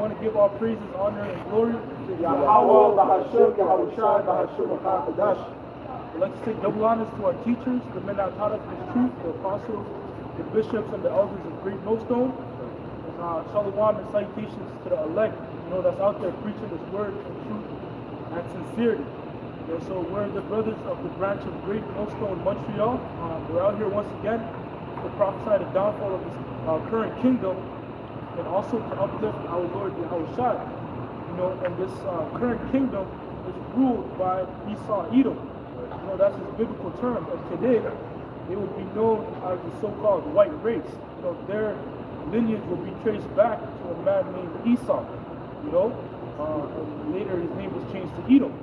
want to give all praises, honor, and glory to Yahweh, Bahashuk, Yahushua, Bahashuk, Bahadash. We'd like to say double honors to our teachers, the men that taught us this truth, the apostles, the bishops, and the elders of Great Millstone. And shalom and salutations to the elect, that's out there preaching this word and truth and sincerity. So we're the brothers of the branch of Great Millstone, Montreal. We're out here once again to prophesy the downfall of this current kingdom, and also to uplift our Lord Yahushua. And this current kingdom is ruled by Esau Edom. That's his biblical term. And today, they would be known as the so-called white race. Their lineage will be traced back to a man named Esau. And later his name was changed to Edom,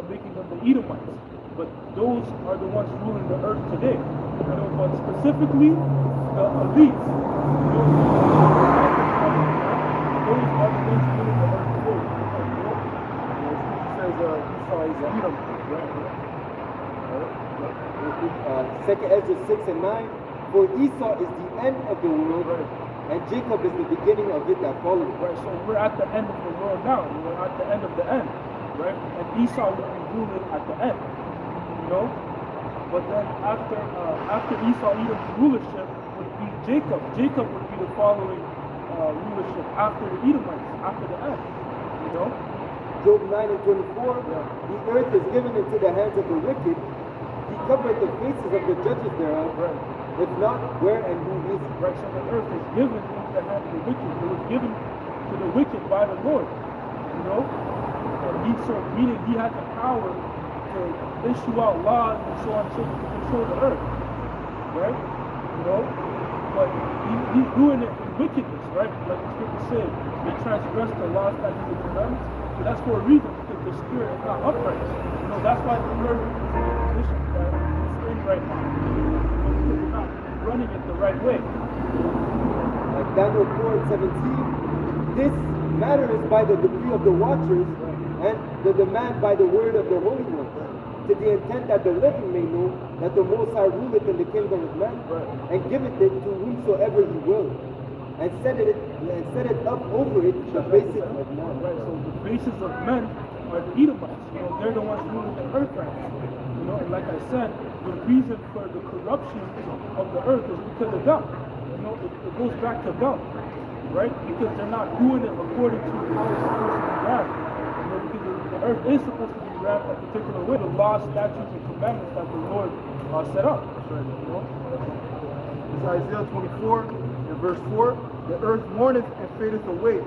making them the Edomites. But those are the ones ruling the earth today. But specifically, the elites, those are the ones ruling the earth today. Says Esau is Edom. Second Ezra 6 and 9. For Esau is the end of the world, and Jacob is the beginning of it that followed. Right, so we're at the end of the world now. We're at the end of the end, right? And Esau will be ruling at the end, But then after Esau Edom's rulership would be Jacob. Jacob would be the following rulership after the Edomites, after the end, Job 9 and 24. The earth is given into the hands of the wicked. He covered the faces of the judges thereof. Right. If not, where and who is it? Right, so the earth is given into the hands of the wicked. It was given to the wicked by the Lord, And meaning he had the power to issue out laws and so on, so to control the earth, right? But he's doing it in wickedness, right? Like the scripture said, they transgress the laws that he commandments. So that's for a reason, because the spirit is not upright. That's why the earth is in the position that it's in right now. Because we're not running it the right way. Daniel 4 and 17. This matter is by the decree of the watchers, and the demand by the word of the Holy One, to the intent that the living may know that the Most High ruleth in the kingdom of man, and giveth it to whomsoever he will, and set it up over it the basis of men. Right, so the basis of men are the Edomites. They're the ones ruling the earth right now. And like I said, the reason for the corruption of the earth is because of them. It goes back to them, right? Because they're not doing it according to how it's supposed to be ran. Because the earth is supposed to be ran a particular way, the laws, statutes, and commandments that the Lord set up. It's Isaiah 24 and verse 4. The earth mourneth and fadeth away.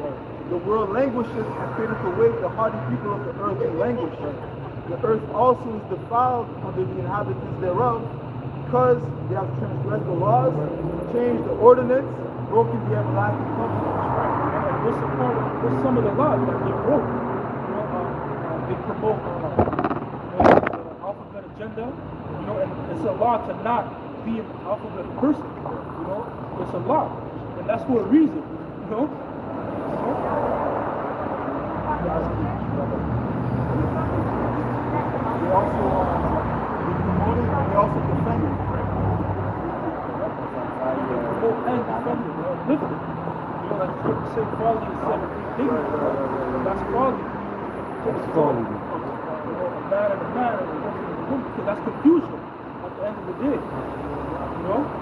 The world languisheth and fadeth away. The hardy people of the earth languish. The earth also is defiled under the inhabitants thereof, because they have transgressed the laws, changed the ordinance, broken the everlasting covenant. And what's some of the laws that they broke? They promote the alphabet agenda, and it's a law to not be an alphabet person, it's a law, and that's for a reason, They also promote it, and they also defend it. Promote and defend it, lift it. Like the scripture said, folly is set in that's folly. That's folly. A man and a man, and a woman and a woman, because that's confusion at the end of the day.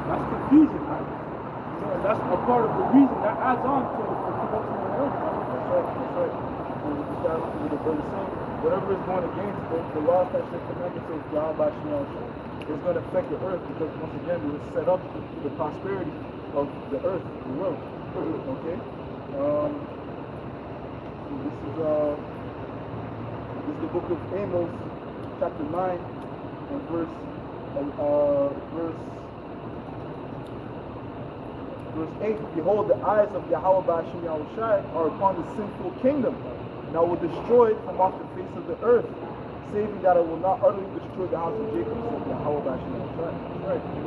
That's confusion. And that's a part of the reason that adds on to the corruption of the earth. That's right. And we just got with the brother saying, whatever is going against the laws that should commandments of Yahweh is going to affect the earth, because once again it was set up to the prosperity of the earth, the world. Okay? This is the book of Amos, chapter 9, and verse 8. Behold, the eyes of Yahweh Bashim Yahushai are upon the sinful kingdom, and I will destroy it from off the face of the earth, saving that I will not utterly destroy the house of Jacob, said Yahweh Bashim Yahushai. Right, and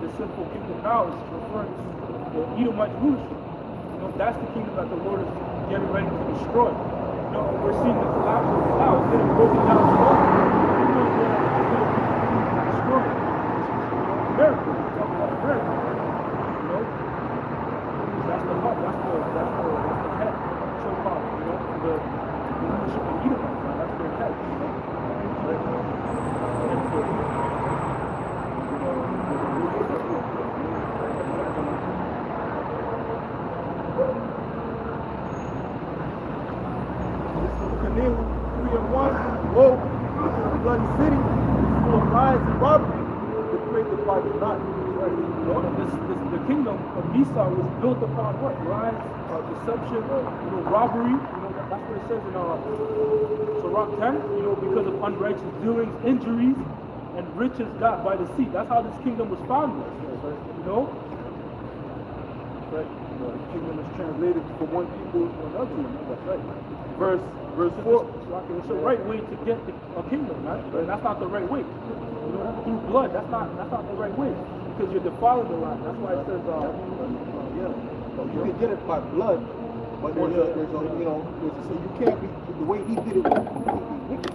the sinful kingdom now is referring to the Edomite rulership. That's the kingdom that the Lord is getting ready to destroy. We're seeing the collapse of it now. It's getting broken down slowly. It's going to be destroyed. America, we're talking about America. That's the head, so-called leadership of Edomites, man. That's their head, you know? Canaan 3 and 1, woe, the bloody city is full of lies and robbery. The great departed not. You know, and the kingdom of Esau was built upon what? Lies, deception, robbery. You know, that's what it says in Sirach 10. You know, because of unrighteous doings, injuries, and riches got by the sea. That's how this kingdom was founded. You know, Right? The kingdom is translated from one people to another. that's right. Verse It's 4. the right way to get a kingdom, man. And that's not the right way. You know, through blood, that's not the right way. Because you're defiling the land. That's why it says, You can get it by blood, but there's a so you can't be the way he did it was completely wicked.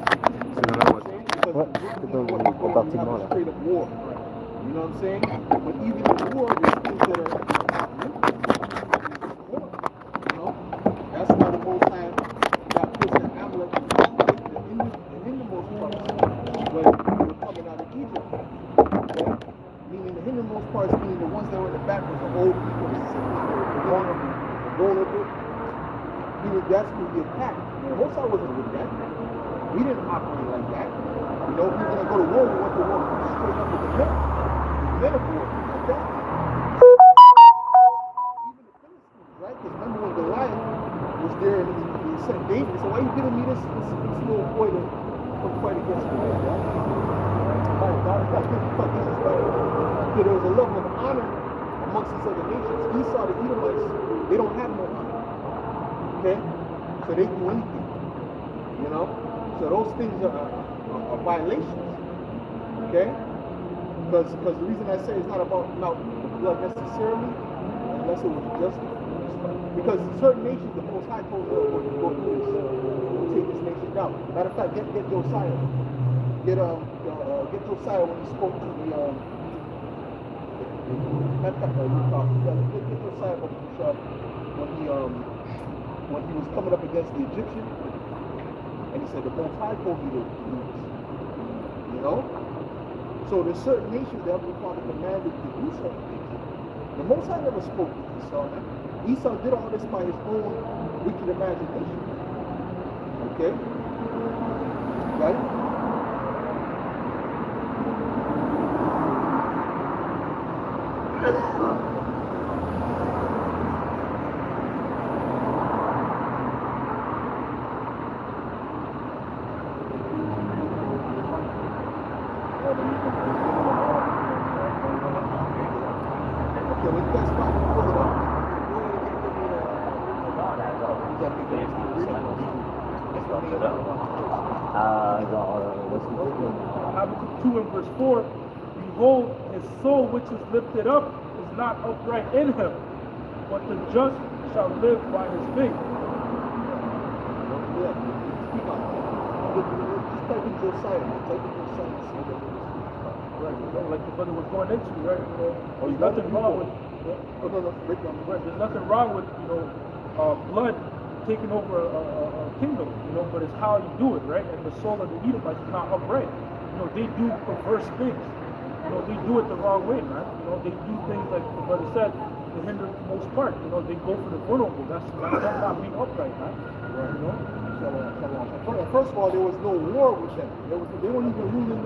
Ouais, c'est dans le compartiment là. Straight up war. You know what I'm saying? But even in war, there's things that are war. You know? That's why the Most High got pushed at Amalek the hindermost parts when they were coming out of Egypt. Okay? Meaning the hindermost parts, meaning the ones that were in the back was the old people, the sick people, the vulnerable. Meaning that's who he attacked. The Most High wasn't with that. We didn't operate like that. You know, if we were going to go to war, we went to war straight up with the men. The men of war, like that. Even the Philistines, right? Because remember when Goliath was there and he sent David, so why you giving me this little boy to come fight against me? Right? So there was a level of honor amongst these other nations. Esau, the Edomites, they don't have no honor. Okay? So they do anything. You know? So those things are violations. Okay? Because the reason I say it's not about blood necessarily, unless it was justice. Because certain nations, the Most High told them to go through this, we'll take this nation down. Matter of fact, get Josiah. Get Josiah when he spoke to the matter of fact, get Josiah when he was coming up against the Egyptian, and he said the Most High told me to do this. You know? So there's certain nations that Heavenly Father commanded to do certain things. The Most High never spoke to Esau. Esau did all this by his own wicked imagination. Okay? Right? Habakkuk 2 and verse 4, behold, his soul which is lifted up is not upright in him, but the just shall live by his faith. Right, like the brother was going into, right? There's nothing wrong with there's nothing wrong with blood taking over a kingdom, but it's how you do it, right? And the soul of the Edomites is not upright. They do perverse things. They do it the wrong way, man. They do things like the brother said, to hinder the most part. They go for the vulnerable. That's not being upright, man. Right. First of all, there was no war with them. They weren't even ruling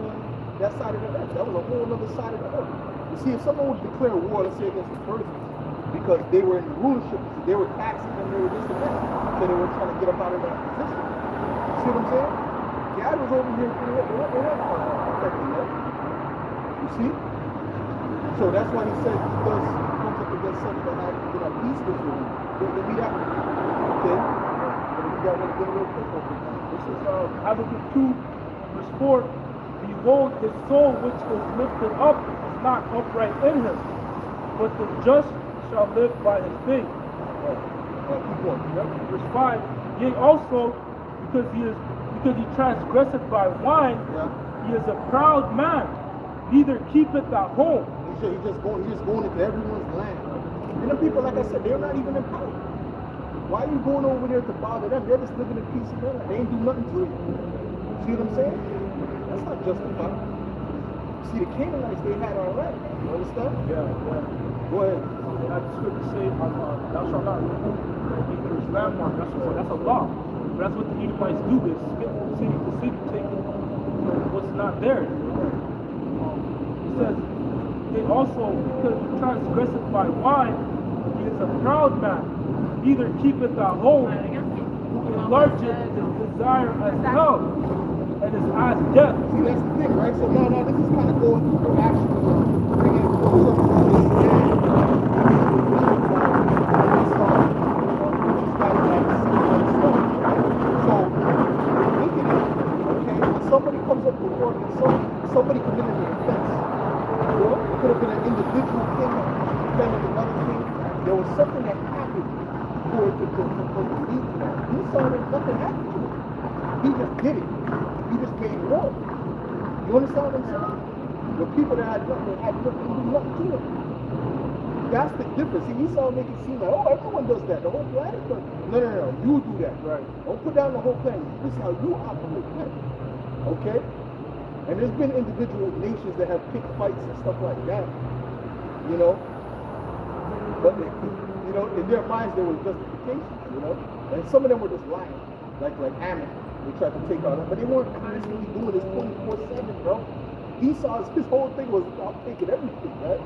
that side of the earth. That was a whole other side of the earth. You see, if someone would declare war, let's say against the Persians, because they were in rulership, they were taxing them, they were this and that, so they were trying to get up out of that position. You see what I'm saying? God was over here affecting them. You see? So that's why he said he comes up against something that has to have peace with you. Give me that one. Okay? We got one to get a little quick over now. This is Habakkuk 2, verse 4. Behold, his soul which is lifted up is not upright in him, but the just shall live by his faith. Keep going. Verse 5. Yea, also, because he transgresseth by wine, he is a proud man, neither keepeth at home. He's just going into everyone's land. And the people, like I said, they're not even in power. Why are you going over there to bother them? They're just living in peace and manner. They ain't do nothing to you. See what I'm saying? That's not justified. See, the Canaanites, they had all right. You understand? Yeah. Go ahead. And I just scripture say, thou shalt not remove the neighbor's landmark. That's a law. But that's what the Edomites do, is skip from city to city, taking what's not theirs. It says, they also, because he transgresseth my wine, he is a proud man, neither keepeth at home, who enlargeth his desire as hell, and his eyes death. See, that's the thing, right? So now this is kind of going through actually bringing full somebody comes up to work and somebody committed an offense. You know, it could have been an individual thing, offended another thing. There was something that happened for it to lead to that. He saw that nothing happened to him. He just did it. He just gave more. You understand what I'm saying? The people that had nothing do nothing to them. That's the difference. See, Esau make it seem like, oh, everyone does that. The whole planet does. No. You do that. Right. Don't put down the whole planet. This is how you operate. Okay? And there's been individual nations that have picked fights and stuff like that. You know? But, you know, in their minds there was justification, you know? And some of them were just lying. Like Ammon. They tried to take out him. But they weren't constantly doing this 24/7, bro. Esau's, his whole thing was about taking everything, right?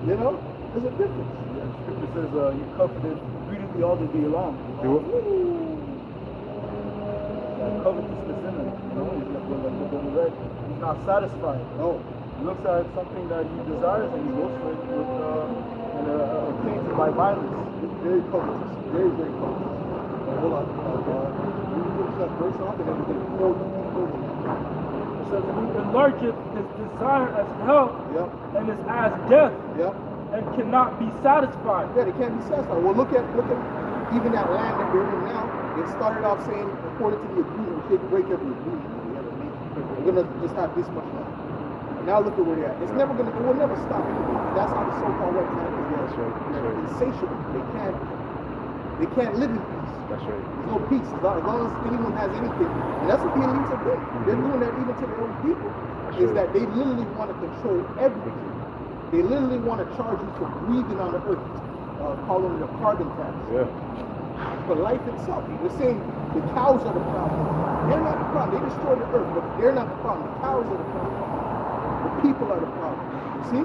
You know? There's a difference. Yeah, scripture says you coveted greedily all the day long. Covetousness in him. You know, he's not satisfied. No. He looks at something that he desires and he goes for it and obtains it by violence. Very covetous. Very, very covetous. Hold on. We finish that verse off and then we're going to quote It says, who enlargeth his desire as hell, and his eyes death, and cannot be satisfied. Yeah, they can't be satisfied. Well, look at even that land that we're in now. It started off saying, according to the agreement, we can't break every agreement we ever made. We're gonna just have this much land. And now look at where they're at. It will never stop. That's how the so-called white man is. That's right. They're insatiable. They can't live in peace. That's right. There's no peace as long as anyone has anything. And that's what the elites are doing. They're doing that even to their own people. Is that they literally want to control everything. They literally want to charge you for breathing on the earth, calling it a carbon tax. Yeah. For life itself. They're saying the cows are the problem. They're not the problem. They destroy the earth, but they're not the problem. The cows are the problem. The people are the problem. You see?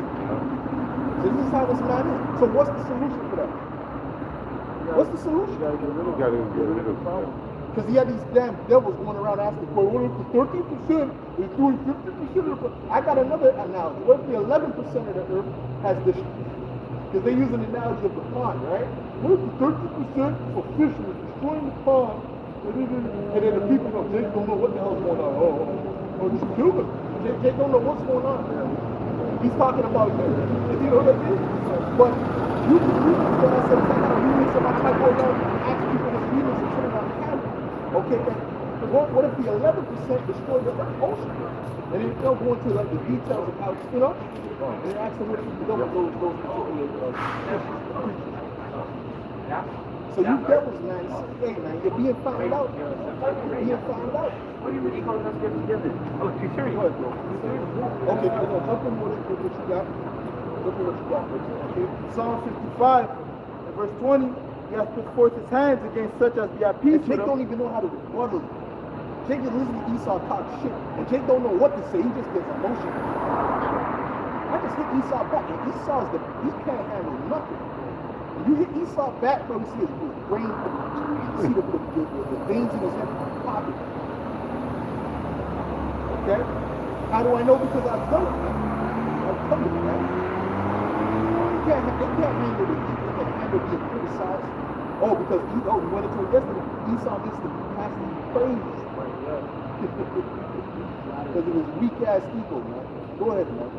So this is how this man is. So what's the solution for that? What's the solution? You gotta get rid of the problem. Because he had these damn devils going around asking, well, what if the 13% is doing 50% of the... I got another analogy. What if the 11% of the earth has this? Because they use an analogy of the pond, right? What if the 30% for fishing is destroying the pond? And then the people know, Jake don't know what the hell's going on. Oh, just kill them. Jake don't know what's going on. He's talking about you. You know what I mean? But you can read it. I said, I got to read it, so I might go down and ask people to read it and put it on camera. Okay, what if the 11% destroy the ocean? And then they'll go into like the details of how, you know? And they ask them what you do with those particular creatures. So you devils, man, hey man, you're being found out. You're being found out. What do you mean calling us to get together? Oh, too serious. Go ahead, bro. Okay, jump in what you got. Look at what you got. Okay. Psalm 55, and verse 20, he has put forth his hands against such as be at peace And with Jake him. don't even know how to rebuttal. Jake just listens to Esau talk shit. And Jake don't know what to say. He just gets emotional. I just hit Esau back. And he can't handle nothing. When you hit Esau back, bro, you see his brain, you see the veins in his head popping. Okay? How do I know? Because I've done it. I've done it, man. They can't handle it. They can't handle being criticized. Oh, because we went into it yesterday. Esau needs to be constantly praised. Because of his weak ass ego, man. Go ahead, man.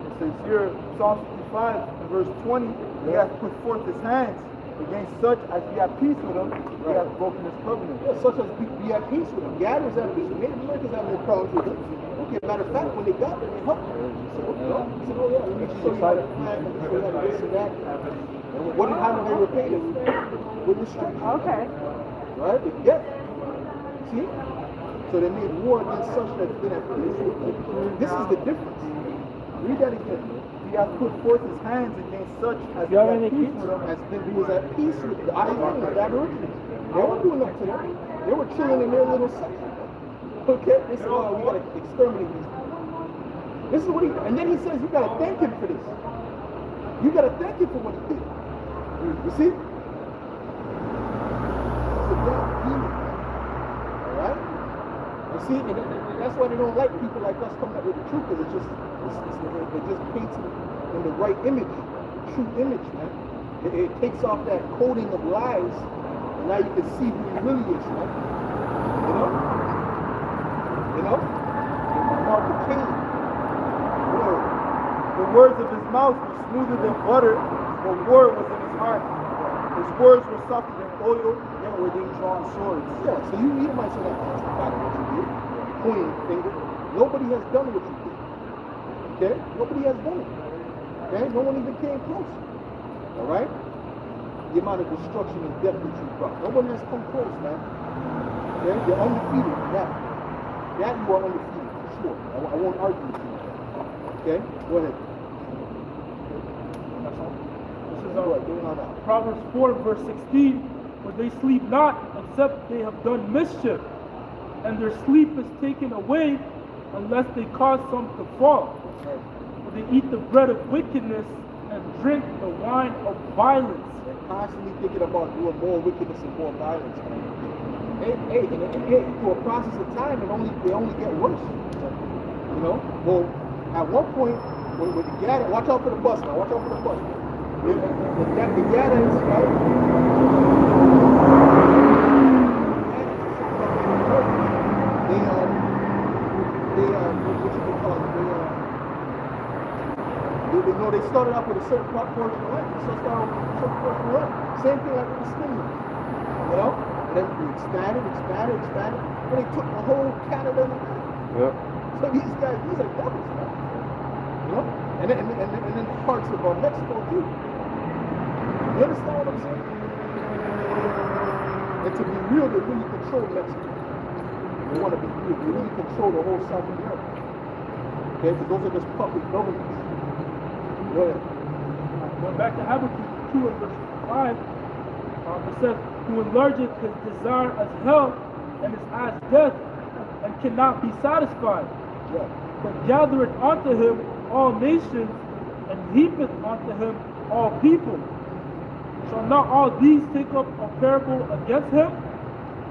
It says here, Psalm 55, and verse 20, he has put forth his hands against such as be at peace with him. He has broken his covenant. Yeah, such as be at peace with him. Gadders have peace. Native Americans have no problems with him. Okay, matter of fact, when they got there, they helped him. He said, oh yeah, let me show you how to plant, let me show you how to this and that. And And how do they repay this? With destruction. Okay. Right? With death. See? So they made war against such that they didn't have peace with them. This is the difference. Read that again. He hath put forth his hands against such as You have he had any peace kids? with them. As he was at peace with the Ionians, the Aborigines. They weren't doing nothing to them. They were chilling in their little section. Okay? They said, oh, we gotta exterminate these people. This is what he, and then he says, you gotta thank him for this. You gotta thank him for what he did. You see? It's a damn demon, man. Alright? You see, and that's why they don't like people like us coming up with the truth, because it just paints it in the right image, true image, man. It takes off that coating of lies, and now you can see who he really is, man. You know? You know? Mark the King. The words of his mouth were smoother than butter, but war was in his heart. His words were softer than oil, yet were they drawn swords. Yeah, so you might say that testify to what you did, pointing the finger. Nobody has done what you did. Okay? Nobody has done it. Okay? No one even came close. Alright? The amount of destruction and death that you brought. No one has come close, man. Okay? You're undefeated. That you are undefeated, for sure. I won't argue with you. Okay? Go ahead. This is Go ahead. Going on out. Proverbs 4, verse 16. For they sleep not, except they have done mischief, and their sleep is taken away, unless they cause some to fall. For they eat the bread of wickedness and drink the wine of violence. They're constantly thinking about doing more wickedness and more violence, man. And through a process of time, they only get worse. You know? Well, at one point, when the Gada, watch out for the bus now, watch out for the bus. The Gada is, right? They started off with a certain portion of land. So started with a certain portion of land. Same thing like with the Skinny. You know? And then we expanded. Then they took the whole Canada. Yeah. So these guys, these are devils, man. You know? And then parts of Mexico too. You understand what I'm saying? And to be real, they really control Mexico. They want to be real. They really control the whole South America. Okay? Because those are just puppet governments. Go ahead. Going back to Habakkuk 2 and verse 5, it says, who enlargeth his desire as hell and his eyes death, and cannot be satisfied, Yeah. but gathereth unto him all nations, and heapeth unto him all people. Shall not all these take up a parable against him,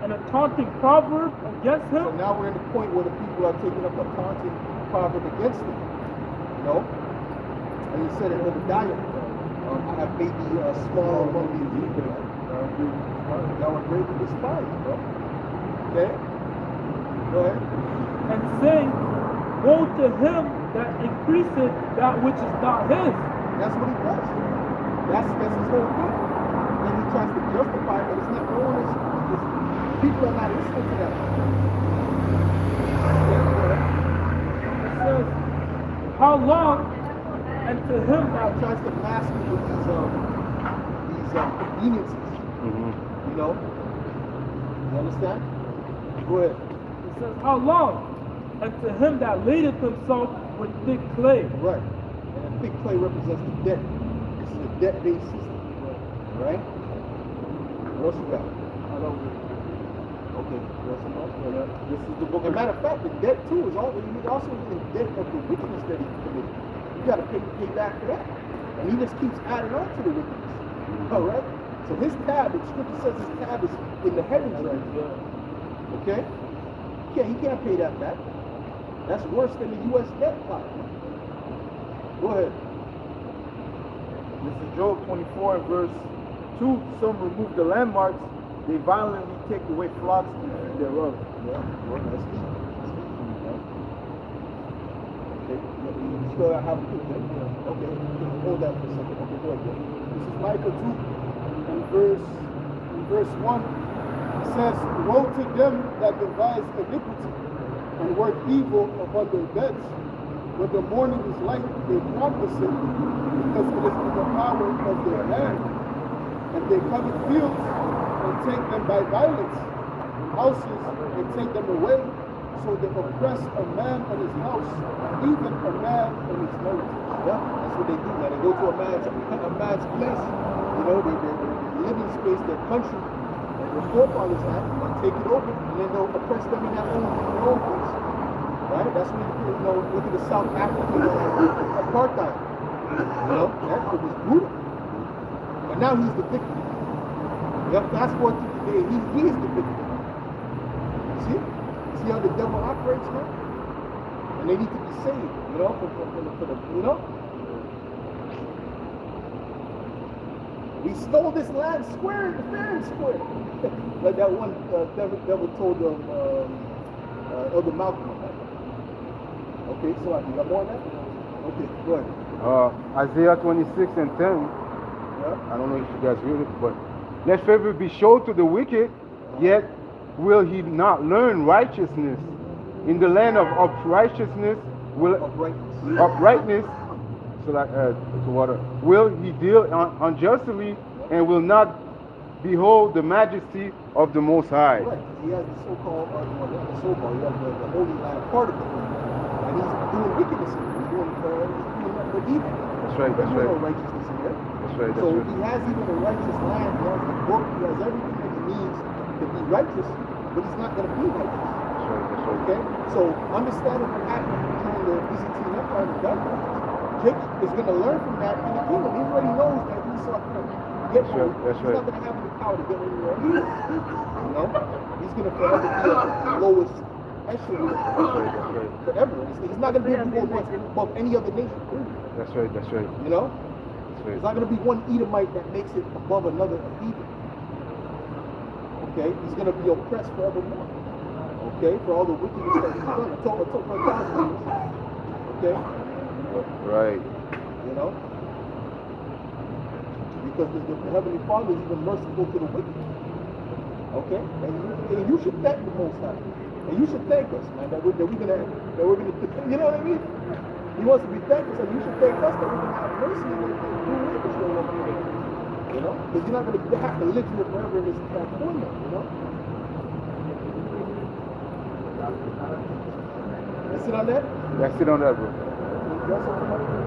and a taunting proverb against him? So now we're in the point where the people are taking up a taunting proverb against him. You know? And he said in Obadiah, I have made thee small among these people. Thou art greatly despised, bro. Okay? Go ahead. And say, woe to him that increaseth that which is not his. That's what he does. That's his whole thing. And he tries to justify it, but it's not no one is people are not listening to that. Okay, go ahead. It says, how long? And to him Now that he tries to mask it with these conveniences. You know? You understand? Go ahead. it says, how long? And to him that ladeth himself with thick clay. Right. And a thick clay represents the debt. This is a debt-based system. Right? What else you got? I don't know. Okay. What else you got? This is the book As a matter of fact, the debt too is also in debt of the wickedness that he committed. You got to pay back for that. And he just keeps adding on to the wickedness. All right? So his tab, the scripture says his tab is in the heavens right now. Okay? He can't pay that back. That's worse than the U.S. debt pot. Go ahead. This is Job 24 and verse 2. Some remove the landmarks, they violently take away flocks and feed thereof. Yeah, well, that's deep. That's deep for you, right? Okay, you still have a good thing. Okay, hold that for a second. Okay, go ahead. This is Micah 2 and verse 1. It says, woe to them that devise iniquity and work evil upon their beds. When the morning is light, they practice it, because it is in the power of their hand. And they covet fields and take them by violence, and houses and take them away. So they oppress a man and his house, even a man and his heritage. Yeah, that's what they do. Now they go to a man's place, you know, their living space, their country, and their forefathers had, and take it over, and then they'll oppress them in their own place. Right? That's when you know, look at the South African apartheid. You know, that was brutal. But now he's the victim. Yep, fast forward to today, he is the victim. See? See how the devil operates now? And they need to be saved, you know, for the you know? We stole this land square and fair and square. Like that one devil told Elder Malcolm. Okay, so you got more on that? Okay, go ahead. Isaiah 26 and 10. Yeah. I don't know if you guys read it, but let favor be shown to the wicked, yet will he not learn righteousness. In the land of uprightness will uprightness, so like the water, will he deal unjustly and will not behold the majesty of the Most High. Right, he has the so-called, he has the holy land part of it. And he's doing wickedness in it. He's doing nothing but evil. That's right, that's There's right. no righteousness in there. That's right, that's So right. he has even a righteous land, he has the book, he has everything that he needs to be righteous, but he's not going to be righteous. That's right, that's right. Okay? So understanding what happened during the Byzantine Empire and the Dark Ages, Jacob is going to learn from that in the kingdom. He already knows that Esau can get That's right, that's he's right. not going to have the power to get anywhere either. You know? He's going to forever be the lowest echelon forever. He's not going to be able to go above any other nation. That's right, that's right. You know? That's There's right. not going to be one Edomite that makes it above another heathen. Okay? He's going to be oppressed forevermore. Okay? For all the wickedness that he's done. It took for 1,000 years. Okay? Right. You know? Because the Heavenly Father is even merciful to the wicked. Okay? And you should thank the Most High. And you should thank us, man, that we're gonna, you know what I mean? He wants to be thankful, so you should thank us that we're gonna have mercy and do what you want to do. You know? Because you're not gonna have to live here forever in this California, you know? That's it on that? That's it on that, bro. You got something like that?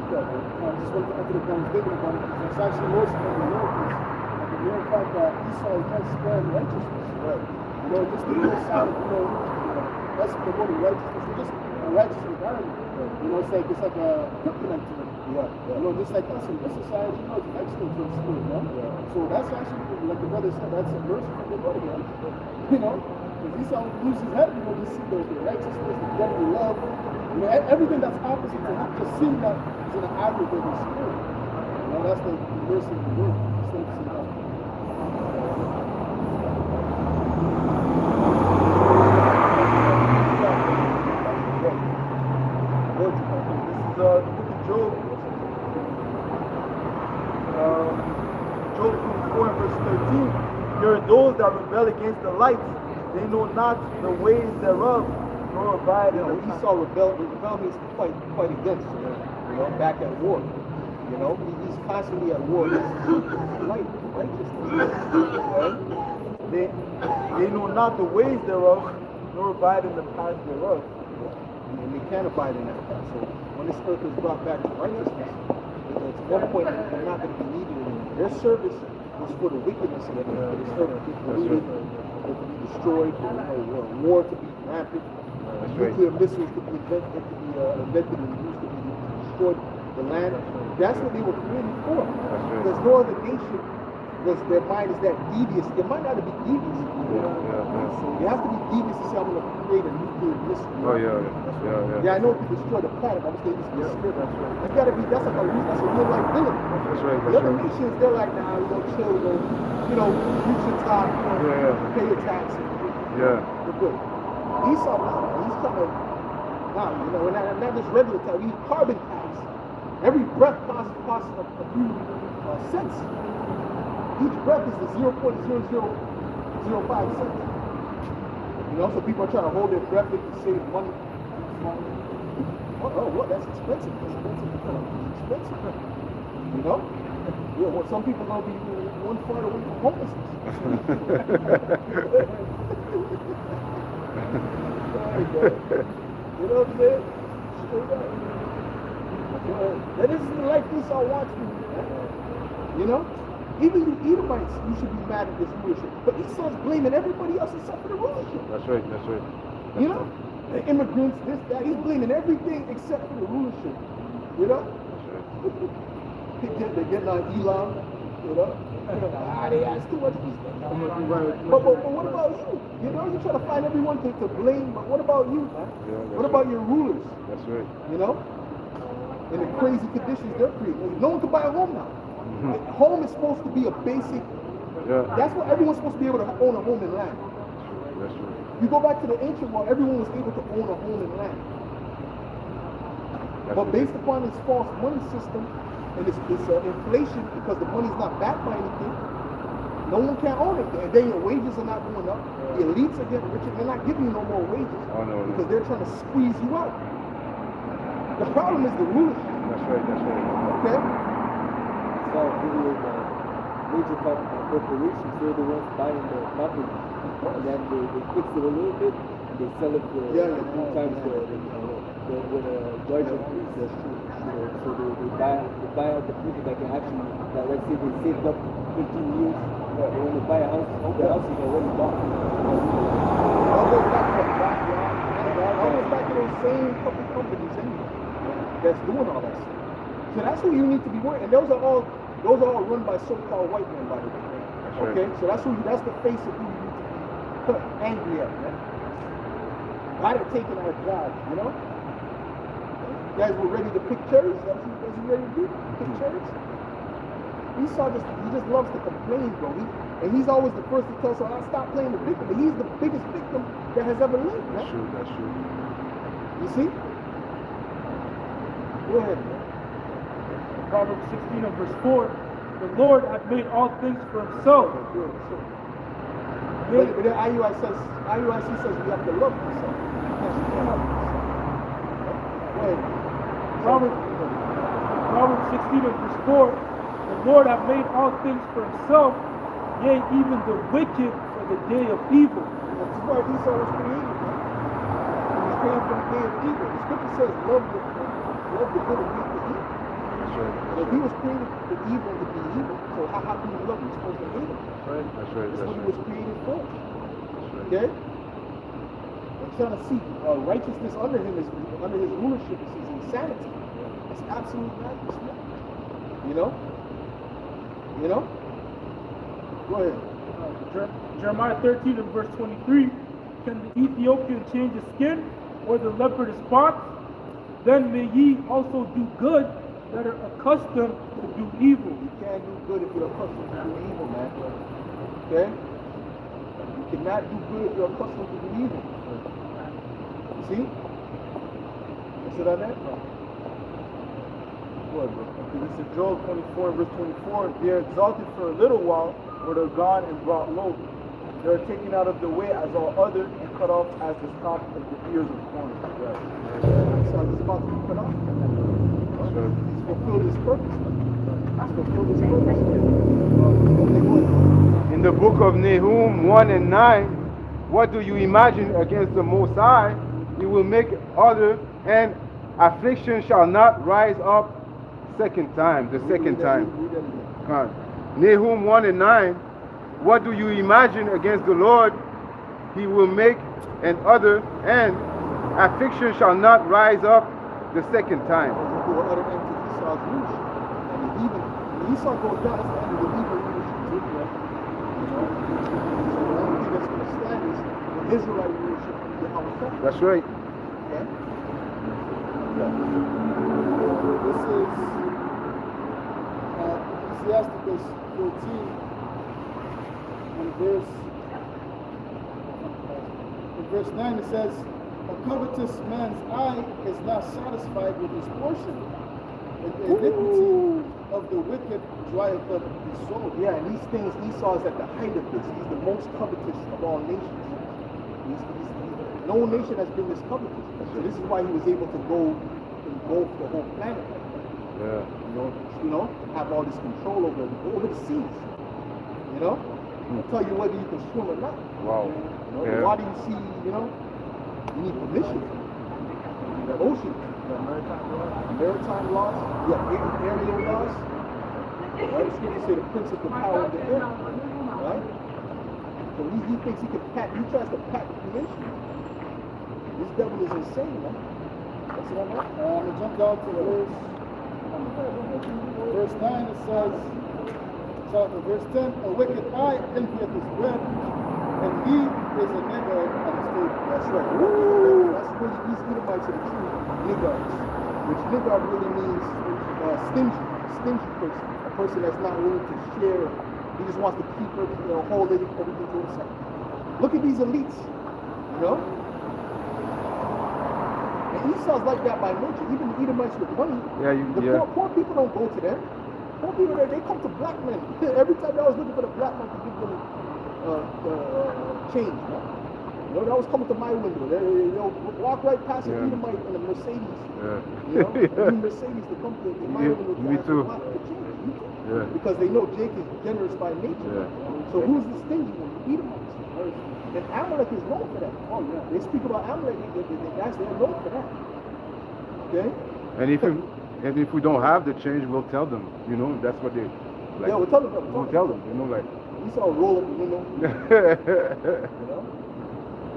I just wanted to enter the point thinking about it. It's actually more than the miracles. Like the mere fact that Esau can't stand righteousness. Right. You know, just the real side of, that's the word of righteousness. It's just a righteous environment. Right. You know, it's like a kryptonite to them. Yeah. You know, just like us in this society, you know, it's excellent to the spirit, man. Yeah. So that's actually, like the brother said, that's a mercy from the Lord, man. You know? If Esau loses his head, you know, just see the righteousness, the brotherly love. You know, everything that's opposite to him, just seeing that is in the aggregate of spirit. You know, that's the mercy of the Lord. Just like to see that. This is the book of Job. Job 24 and verse 13. There are those that rebel against the light. They know not the ways thereof, nor abide in the path. Esau rebelled means to fight against, you know, back at war. You know, he's constantly at war against light, righteousness. Right? They know not the ways thereof, nor abide in the path thereof. And they can't abide in that path. So when this earth is brought back to righteousness, at one point they're not going to be needed anymore. Their service was for the wickedness of the earth. This earth is polluted, to be destroyed, for war to be rampant, nuclear missiles to be invented and used to be destroyed the land. That's what they were created for. Because no other nation their mind is that devious. Their mind ought to be devious. So you have to be devious to say, I'm going to create a nuclear missile. Yeah, I know it can destroy the planet, but I'm saying it's the spirit. It's got to be, that's like a real life villain. That's right. The other nations, they're like, nah, we're going to chill, reach the top, pay your taxes. Yeah. We're good. Esau, he's trying to, we're not just regular tax, we need carbon tax. Every breath costs a few cents. Each breath is the 0.0005 cents. You know, so people are trying to hold their breath to save money. Oh, what? That's expensive. That's expensive. You know? Yeah, well, some people gonna be one fart away from homelessness. Sorry, bro. You know what I'm saying? Straight up. That isn't the life Esau wants for you, man. You know? Even you Edomites, you should be mad at this rulership. But Esau's blaming everybody else except for the rulership. That's right, that's right. You know? The immigrants, this, that. He's blaming everything except for the rulership. You know? That's right. They're getting on Elam. You know? They ask too much of these things. But what about you? You know, you try to find everyone to blame, but what about you, man? Yeah, What about your rulers? That's right. You know? In the crazy conditions they're creating. No one can buy a home now. Like, home is supposed to be a basic. Yeah. That's what everyone's supposed to be able to own a home and land. That's right. You go back to the ancient world, everyone was able to own a home and land. That's But right. based upon this false money system and this inflation, because the money's not backed by anything, no one can own it. And then your wages are not going up. The elites are getting richer. They're not giving you no more wages Oh, no, no. because they're trying to squeeze you out. The problem is the rulership. That's right, that's right. Okay? Saw a video of major corporations, they're the ones buying the property. And then they fix it a little bit, and they sell it for Yeah, 3 times with a larger increase. That's true. So they buy out the people that can actually, that let's say they saved up 15 years, they want to buy a house, the house is already bought. All goes back to the backyard. All goes back to those same couple companies anyway that's doing all that stuff. So that's who you need to be worried. And those are all run by so-called white men, by the way. That's right. Okay, so that's the face of who you need to be angry at, man. Why they're taking our jobs, you know? You guys were ready to pick cherries. That's what you ready to do? Pick cherries? Esau he just loves to complain, bro. And he's always the first to tell someone, stop playing the victim. But he's the biggest victim that has ever lived, man. That's true, that's true. You see? Go ahead, man. Proverbs 16 and verse 4, the Lord hath made all things for himself. Sure, sure. But then IUIC says we have to love ourselves. Yes, you can love yourself. Go ahead. Proverbs 16 and verse 4, the Lord hath made all things for himself, yea, even the wicked for the day of evil. This is why Esau was created, man. He was created for the day of evil. The scripture says love the good and hate the evil. That's right, So that's if he right. was created for evil to be evil, so how can you love him? You're supposed to hate him. That's right, That's that's what he right. was created for. That's right. Okay? I'm trying to see righteousness under him under his rulership is insanity. It's absolute madness, man. You know? You know? Go ahead. Jeremiah 13 and verse 23, can the Ethiopian change his skin, or the leopard his spots? Then may ye also do good that are accustomed to do evil. You can't do good if you're accustomed to do evil, man. Okay? You cannot do good if you're accustomed to do evil. You see? Is it on that? Good, bro. Okay, this is Joel 24, verse 24. They are exalted for a little while, but are gone and brought low. They are taken out of the way as all other and cut off as the stalk of the ears of corn. So he's about to be cut off. That's right. He's fulfilled his purpose. He's fulfilled his purpose. Okay, go ahead. In the book of Nahum 1 and 9, what do you imagine against the Most High? He will make other, and affliction shall not rise up second time, the second time. Read that again. God. Nahum 1 and 9, what do you imagine against the Lord? He will make an other, and affliction shall not rise up the second time. Who will utter end to Esau's rulership. And even when Esau goes down, that's the end of the evil rulership too, right? You know? So the only thing that's going to stand is the Israelite rulership under Yahweh. That's right. Okay? This is Ecclesiasticus 14 and verse 9 it says, a covetous man's eye is not satisfied with his portion. And the iniquity of the wicked drieth up his soul. Yeah, and these things, Esau is at the height of this. He's the most covetous of all nations. No nation has been this covetous. So this is why he was able to go engulf the whole planet. Yeah. You know, have all this control over the seas. You know, they'll tell you whether you can swim or not. Wow. You know, Yeah. why do you see? You know, you need permission. The ocean, maritime laws, aerial laws. Right? The scriptures say the prince of the power of the air. Right? So he thinks he can he tries to patent creation. This devil is insane, man. That's what I'm at. I'm going to jump down to verse 9. It says, verse 10, a wicked eye envieth his bread, and he is a nigger at his table. That's right. Woo! That's really, these Edomites are the true niggards, which niggard really means stingy person, a person that's not willing to share. He just wants to keep everything, hold everything to himself. Look at these elites, you know? And Esau's like that by nature. Even the Edomites with money, poor people don't go to them. Poor people, they come to black men. Every time I was looking for the black man to give them change, man. You know, that was coming to my window. They'll walk right past an Edomite in a Mercedes. Yeah. You know, new Mercedes to come to my window to ask for black to change. Yeah. Because they know Jake is generous by nature. Yeah. So who's the stingy one? The Edomites. And Amalek is known for that. Oh yeah. They speak about Amalek, they're known for that. Okay? And if we don't have the change, we'll tell them. You know, that's what they like. Yeah, we'll tell them. We'll tell them. You know, like. We saw roll up the window. You know?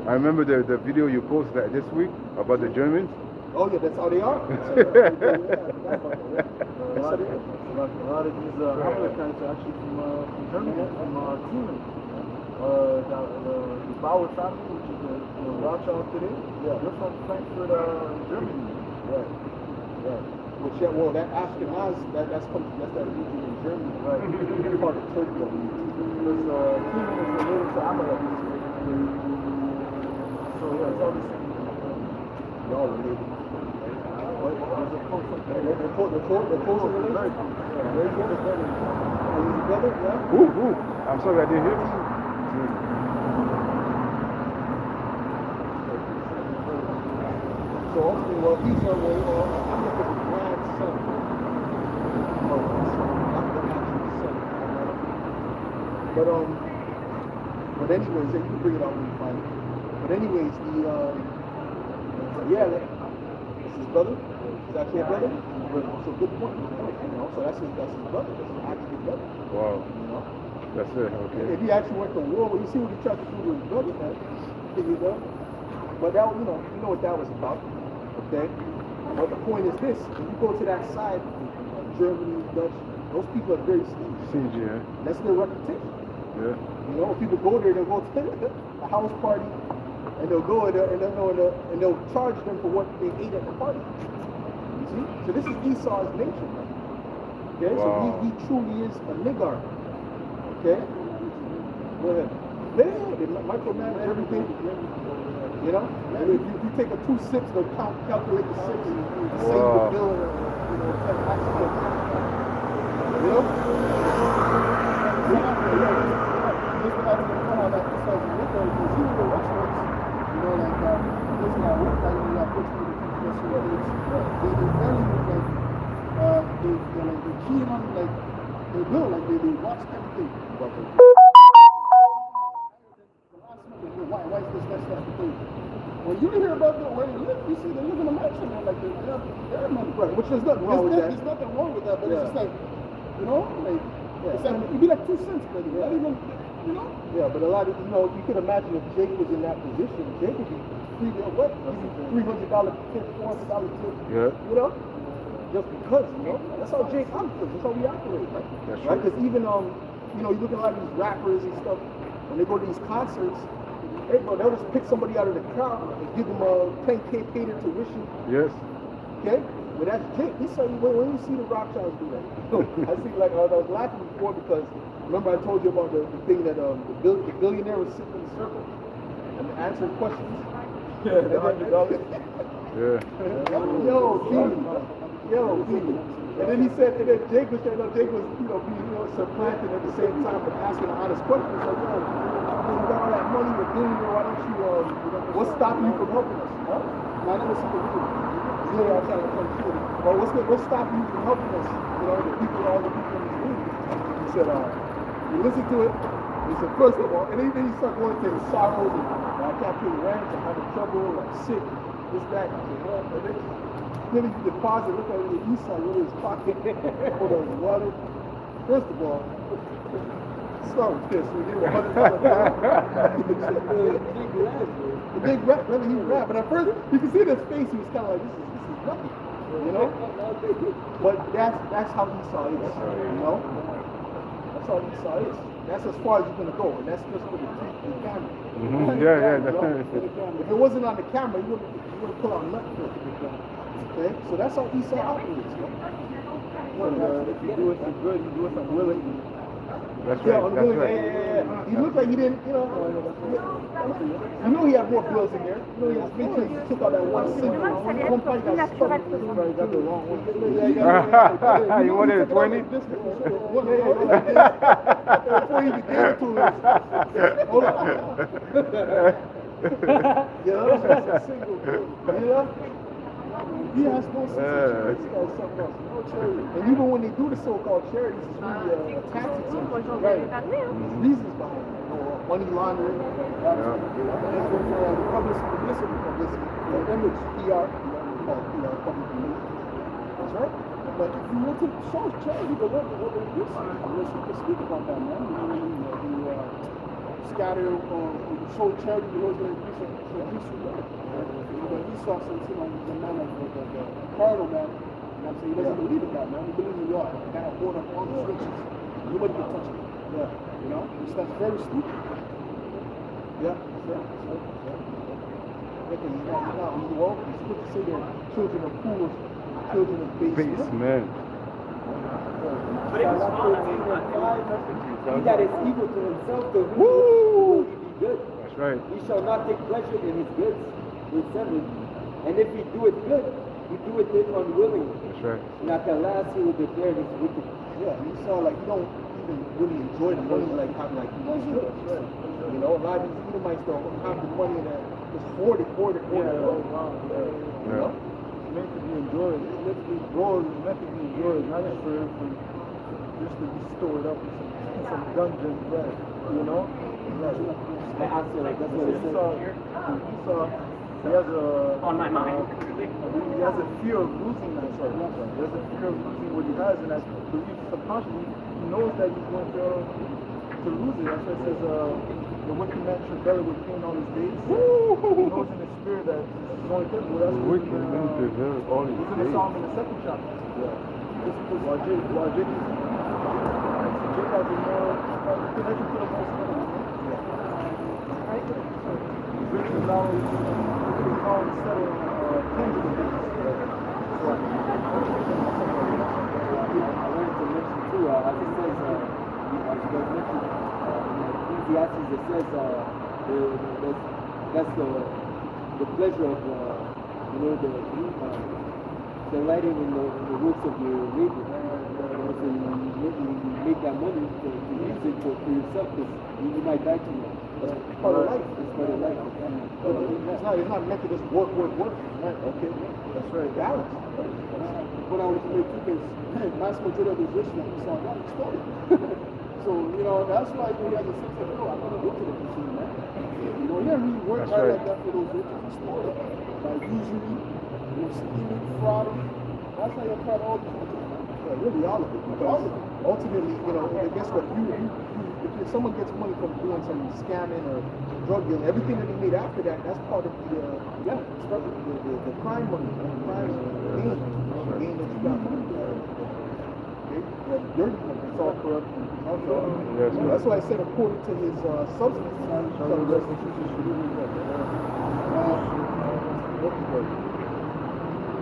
I remember the video you posted this week about the Germans. Oh yeah, that's how they are. A lot of these Amalekites are actually from Germany, from Turin. The Bauer family, which is the Rothschild today, they're from Frankfurt, Germany. Right. Right. Which that Ashkenaz, that's that region in Germany, right? Part of Turkey. Because Turin is related to Amalek. So yeah, it's all the same. They're all related. There's a close They're close related. Very good. Are you together? Yeah. Ooh. I'm sorry, I didn't hear you. So ultimately, these are I'm looking at the grandson of Esau, not the actual son. But anyways, you can bring it out when you find it. But anyways, it's his brother. Is that your brother? So good point. You know, so that's his brother. That's his actual brother. Wow. You know. That's it. Okay. If he actually went to war, you see what he tried to do to his brother, man. You know. But that, you know what that was about. Okay? But the point is this, when you go to that side, Germany, Dutch, those people are very stingy. Yeah. That's their reputation. Yeah. You know, when people go there, they'll go to a house party, and they'll go and they'll charge them for what they ate at the party. You see? So this is Esau's nature. Okay? Wow. So he truly is a niggard. Okay? Go ahead. They micromanage everything. You know? And if you take a 2 sips, they'll calculate the sips and save the bill in you know? Just to add to the point on that, it says because he was the restaurants, you know, like this guy worked like when you have 15 to 50 restaurants, they value like they key on like they will, like they watch everything. Why is this that's the thing? When you hear about the way they live, you see they live in a mansion and like they're money. Right, which there's nothing wrong with that. There's nothing wrong with that, but it's just like, you know, like it's like it'd be like 2 cents, but not even, you know. Yeah, but a lot of you could imagine if Jake was in that position, Jake would be free to what? $300 tip, $400 tip. Yeah. You know, just because, you know, that's how Jake operates. That's how we operate, right? That's right. right. Because even you look at a lot of these rappers and stuff when they go to these concerts. Hey, bro, they'll just pick somebody out of the crowd and give them a 10K paid in tuition. Yes. Okay? But that's Jake. He said, when you see the Rothschilds do that, I see, like, I was laughing before because remember I told you about the thing that the billionaire was sitting in a circle and answering questions? Yeah, the $100. Yeah. Yo, and then he said, and then Jake was being, being, supplanting at the same time, but asking an honest question. He's like, yo, you got all that money, you're a billionaire, why don't you, what's stopping you from helping us? Huh? I never see the video. Yeah, I'm trying to shoot it. But what's stopping you from helping us? You know, the people, all the people in this movie. He said, you listen to it. He said, first of all, and then he started going to his sorrows and I can't pay rent, I'm having trouble, I'm sick, this, that. And then he deposit, look at it, he saw really his pocket full of water. First of all, start with this. We give him $100. The big rap, brother, he rap. But at first, you can see in his face, he was kind of like, this is nothing, you know? But that's how Esau is, you know? That's how Esau is. That's as far as you're going to go. And that's just for the camera. Yeah, definitely. If it wasn't on the camera, you wouldn't pull out nothing for it. Okay? So that's how Esau operates, you know? If you do it for good, you do it for willing. That's Yeah, right. unwilling. That's right. Yeah. He looked like he didn't, you know. You know he had more bills in there. You know he had big things. He took out that one single. One fight got stuck. He got the wrong one. You wanted a 20? Before he even gave it to us. Hold on. Yeah, that's a single. Yeah. He has no sense of charity. This guy's something else. No charity. And even when they do the so-called charities, it's really tactics. Right. There's reasons behind it. You know, money laundering. Publicity. Image. PR. PR. Public image. That's right. But if you want to show charity, the what they do, let's speak about that, man. You scatter show charity, the Lord's going to increase you. But Esau, since you know, he's a man of the carnal man, you know what I'm saying? He doesn't believe in that, man. He believes in God. He got to hold up all the riches. Nobody can touch it. Yeah. You know? Which that's very stupid. Yeah. Because he's not well, it's good to say they're children of fools, children of base men. But it was fun. He that is evil to himself, to whom will he be good? That's right. He shall not take pleasure in his goods. Verse 7. And if he do it good, he doeth it unwillingly. That's right. And at the last he will declare his wickedness. Yeah, you saw like you don't even really enjoy the money like how like you should. You know, a lot of these Edomites don't have the money and just hoard it. You know? It's meant to be enjoyed. It's meant to be broad. It's meant to be enjoyed, not just for just to be stored up in some dungeon, you know? The answer, like that's what it says. Esau, he has On my mind. He has a fear of losing that. He has a fear of losing what he has, and that belief subconsciously, he knows that he's going to lose it. That's why it says, the wicked man should belly with pain all his days. He knows in his spirit that he's going to kill. That's what Wicked man should belly all his he's in the days. Psalm in the second chapter. This is while Jake has a more connection to the most high. Rich is now settled tangible things. I wanted to mention too, as it says, as you guys mentioned, Ecclesiastes, it says that's the pleasure of delighting in the works of your labor. So you make that money to use it for yourself, because you might die tomorrow. It's part of life. It's part of life. It's not meant to just work. Right? Okay. That's right. Balance. What I was going to do is, mass majority of the rich men saw that story. So, you know, that's why he has a sense of, I'm going to go to the casino, man. You know, he didn't really work hard like that for those riches. He stole it. By usury, stealing, fraud. That's how you acquire all these riches. Really all of it. Because ultimately, you know, guess what? If someone gets money from doing some scamming or drug dealing, everything that they made after that, that's part of the it's part of the crime money, the crime gain that you got from it. Okay? Dirty money, it's all corrupt. Yes, That's why I said according to his substance.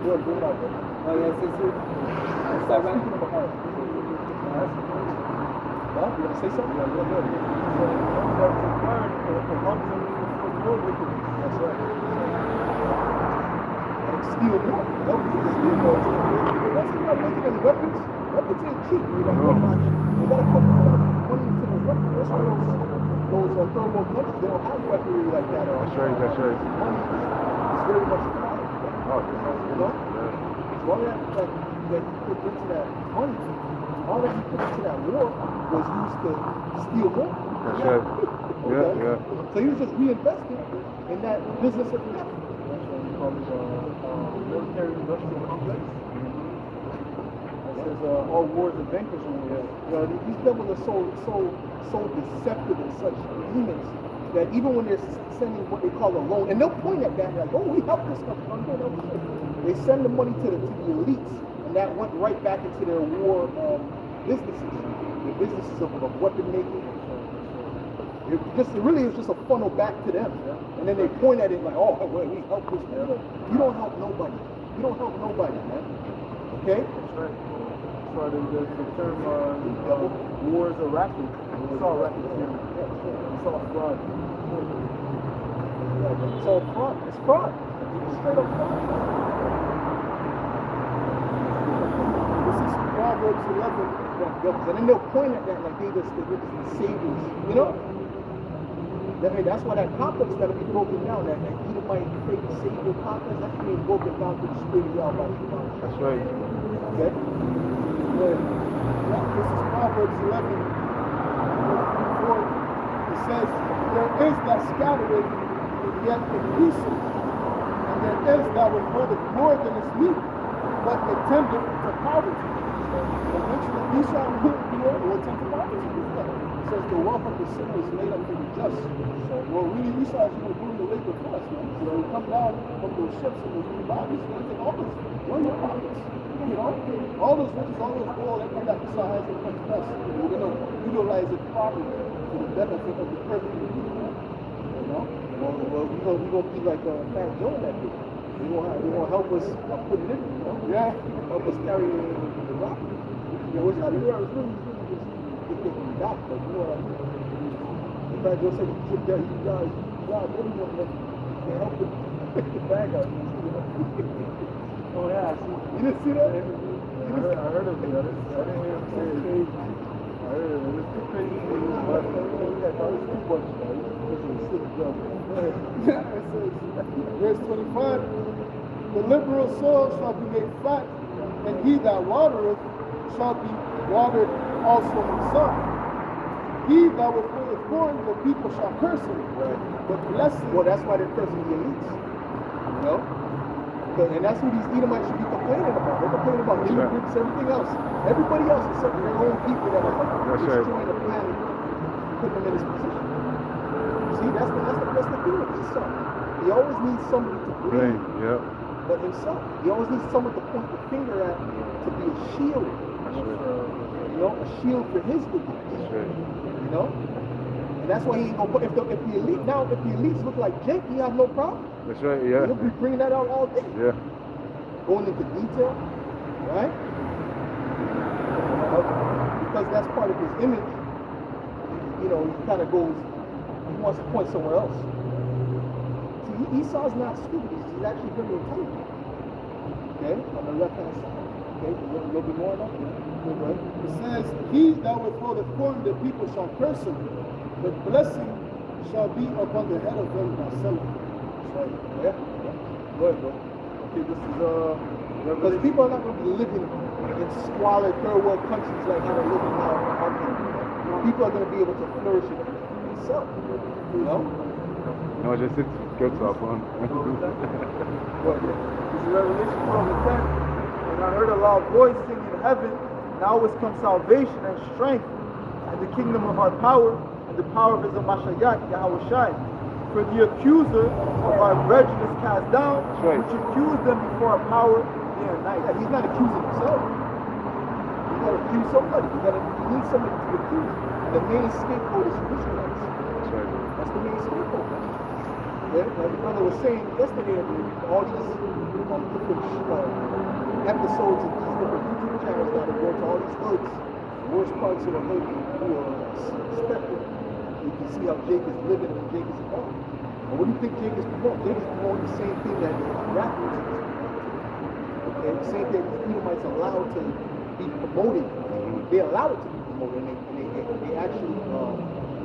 Good, bring it out, bro. Oh yeah, it says here. Stop speaking of the heart. Well, you gonna say something? Yeah, good. That's right. And steal more. Steal more. That's not making any weapons. Weapons ain't cheap. You gotta put money into those weapons. That's why those third world countries, they don't have weaponry like that. That's right. Money is very much valuable. Oh, You know? So all that he put into that money, all that he put into that war was used to steal more. that's right. Yeah, Okay? yeah. So he was just reinvesting in that business of his. That's what we call it military industrial complex. It says all wars are vanquished when we have. You know, these devils are so deceptive and such demons that even when they're sending what they call a loan, and they'll point at that like, oh, we help this country. They send the money to the elites, and that went right back into their war businesses, the businesses of weapon making. It really is just a funnel back to them, and then they point at it like, oh, well, we help this. You don't help nobody. You don't help nobody, man. Okay? That's right. That's why the term wars are racket. It's all racketeering. It's all fraud. It's all fraud. It's fraud. It's straight up fraud. This is Proverbs 11. And then they'll point at that like they're just the saviors, you know? That's why that complex got to be broken down. That Edomite fake savior complex, that's being broken down to the spirit of Yahweh. That's right. Okay? Good. Yeah, this is Proverbs 11, verse 4. It says, there is that scattereth, and yet increaseth, and there is that withholdeth more than is meet, but attendeth to poverty. Eventually, Esau will attend to poverty. It says the wealth of the sinner is laid up for the just. So, well, really, Esau is doing the labor for us, man. So we come down from those ships and those new bodies, and take all this. We're your pockets. You know, all those riches, all those gold, everything that Esau has in front of us, we're going to utilize it properly for the benefit of the perfect people. You know? Well, we're going to be like Fat Joe in that bit. They're going to help us put it in, you know? Yeah. Help us carry the rock. You know, it's not here. I was really just taking back, but you know what I mean? In fact, Joe said he took that, he got what do you want to help him pick the bag out. Oh yeah, I see. You didn't see that? I heard of it. I didn't hear him say it. I heard it. It was too crazy. But it's too much. This is a sick job. It says, verse 25, the liberal soul shall be made fat, and he that watereth shall be watered also himself. He that withholdeth corn, the people shall curse him. Right. But blessing, Well, that's why they're cursing the elites. You know? And that's what these Edomites should be complaining about. They're complaining about immigrants, everything else. Everybody else except for their own people that are destroying the planet, putting them in this position. See, that's the thing with Esau. He always needs somebody to blame, but himself. He always needs someone to point the finger at to be a shield. You know, a shield for his wickedness. You know? And that's why he ain't gonna put, if the elites look like Jake, he has no problem. That's right, yeah. He'll be bringing that out all day. Yeah. Going into detail, right? Because that's part of his image. You know, he kind of goes, he wants to point somewhere else. See, Esau's not stupid. He's actually very intelligent. Okay, on the left hand side. Okay, a little bit more on that. Good, right? it says, he that withholdeth corn, the people shall curse him, but blessing shall be upon the head of them that sell it. Yeah. Go ahead, bro. Okay, this is Because people are not going to be living in squalid third world countries like how they're living now in our country. People are going to be able to flourish in themselves. You know? No, just it gets up on. This is Revelation 12:10. And I heard a loud voice singing in heaven, now is come salvation and strength, and the kingdom of our power, and the power of his Mashiach, Yahweh Shai. For the accuser of our brethren is cast down, which accused them before our power day and night. Yeah, he's not accusing himself. You got to accuse somebody. You need somebody to accuse. The main scapegoat is Israelites. That's right. That's the main scapegoat. Yeah, like the brother was saying yesterday, all these different episodes of these different YouTube channels that are going to all these hoods, the worst parts of the hood, who are suspected. You can see how Jake is living and Jake is involved. And what do you think Jake is promoting? Jake is promoting the same thing that rappers is. Okay, the same thing that Edomites allowed to be promoted. They allow it to be promoted, and they actually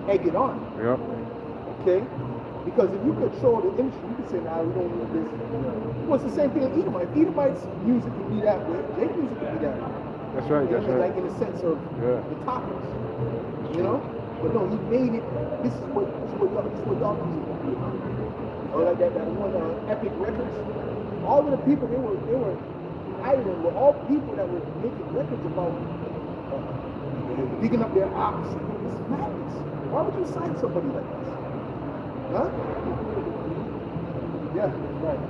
egg it on. Yep. Okay? Because if you control the industry, you could say, nah, we don't need this. Well, it's the same thing in Edomite. If Edomite's music could be that way, Jake music could be that way. That's right, that's right. Like in the sense of Yeah. the topics, you know. But no, he made it. This is what y'all music would be. Or like that one Epic Records. All of the people they were hiring were all people that were making records about digging up their ops. It's madness. Why would you sign somebody like this? Huh? Yeah, right.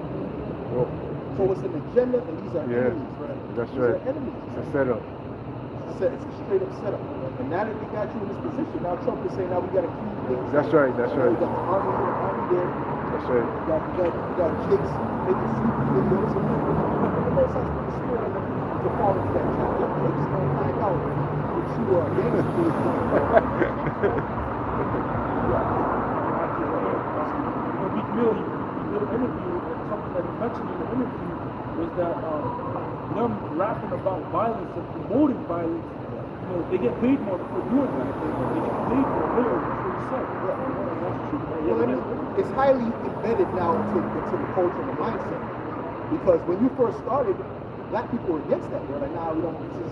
Oh, So it's an agenda, and these are yeah, enemies, right? that's These right. are enemies. It's a setup. It's a straight up setup. And now that they got you in this position, now Trump is saying, now we got to keep things. That's right, that's We right. got the army here, army there. That's right. You got kids making soup videos. And the most I was scared of them to fall into that trap. They're just going to find out what you are Meek Mill, he did an interview, and something that he mentioned in the interview was that them rapping about violence and promoting violence, you know, they get paid more for doing that. They get paid more. Literally, that's what he said. That's true. Well, I mean, it's highly embedded now into the culture and the mindset. Because when you first started, black people were against that. They were like, nah, we don't, this is,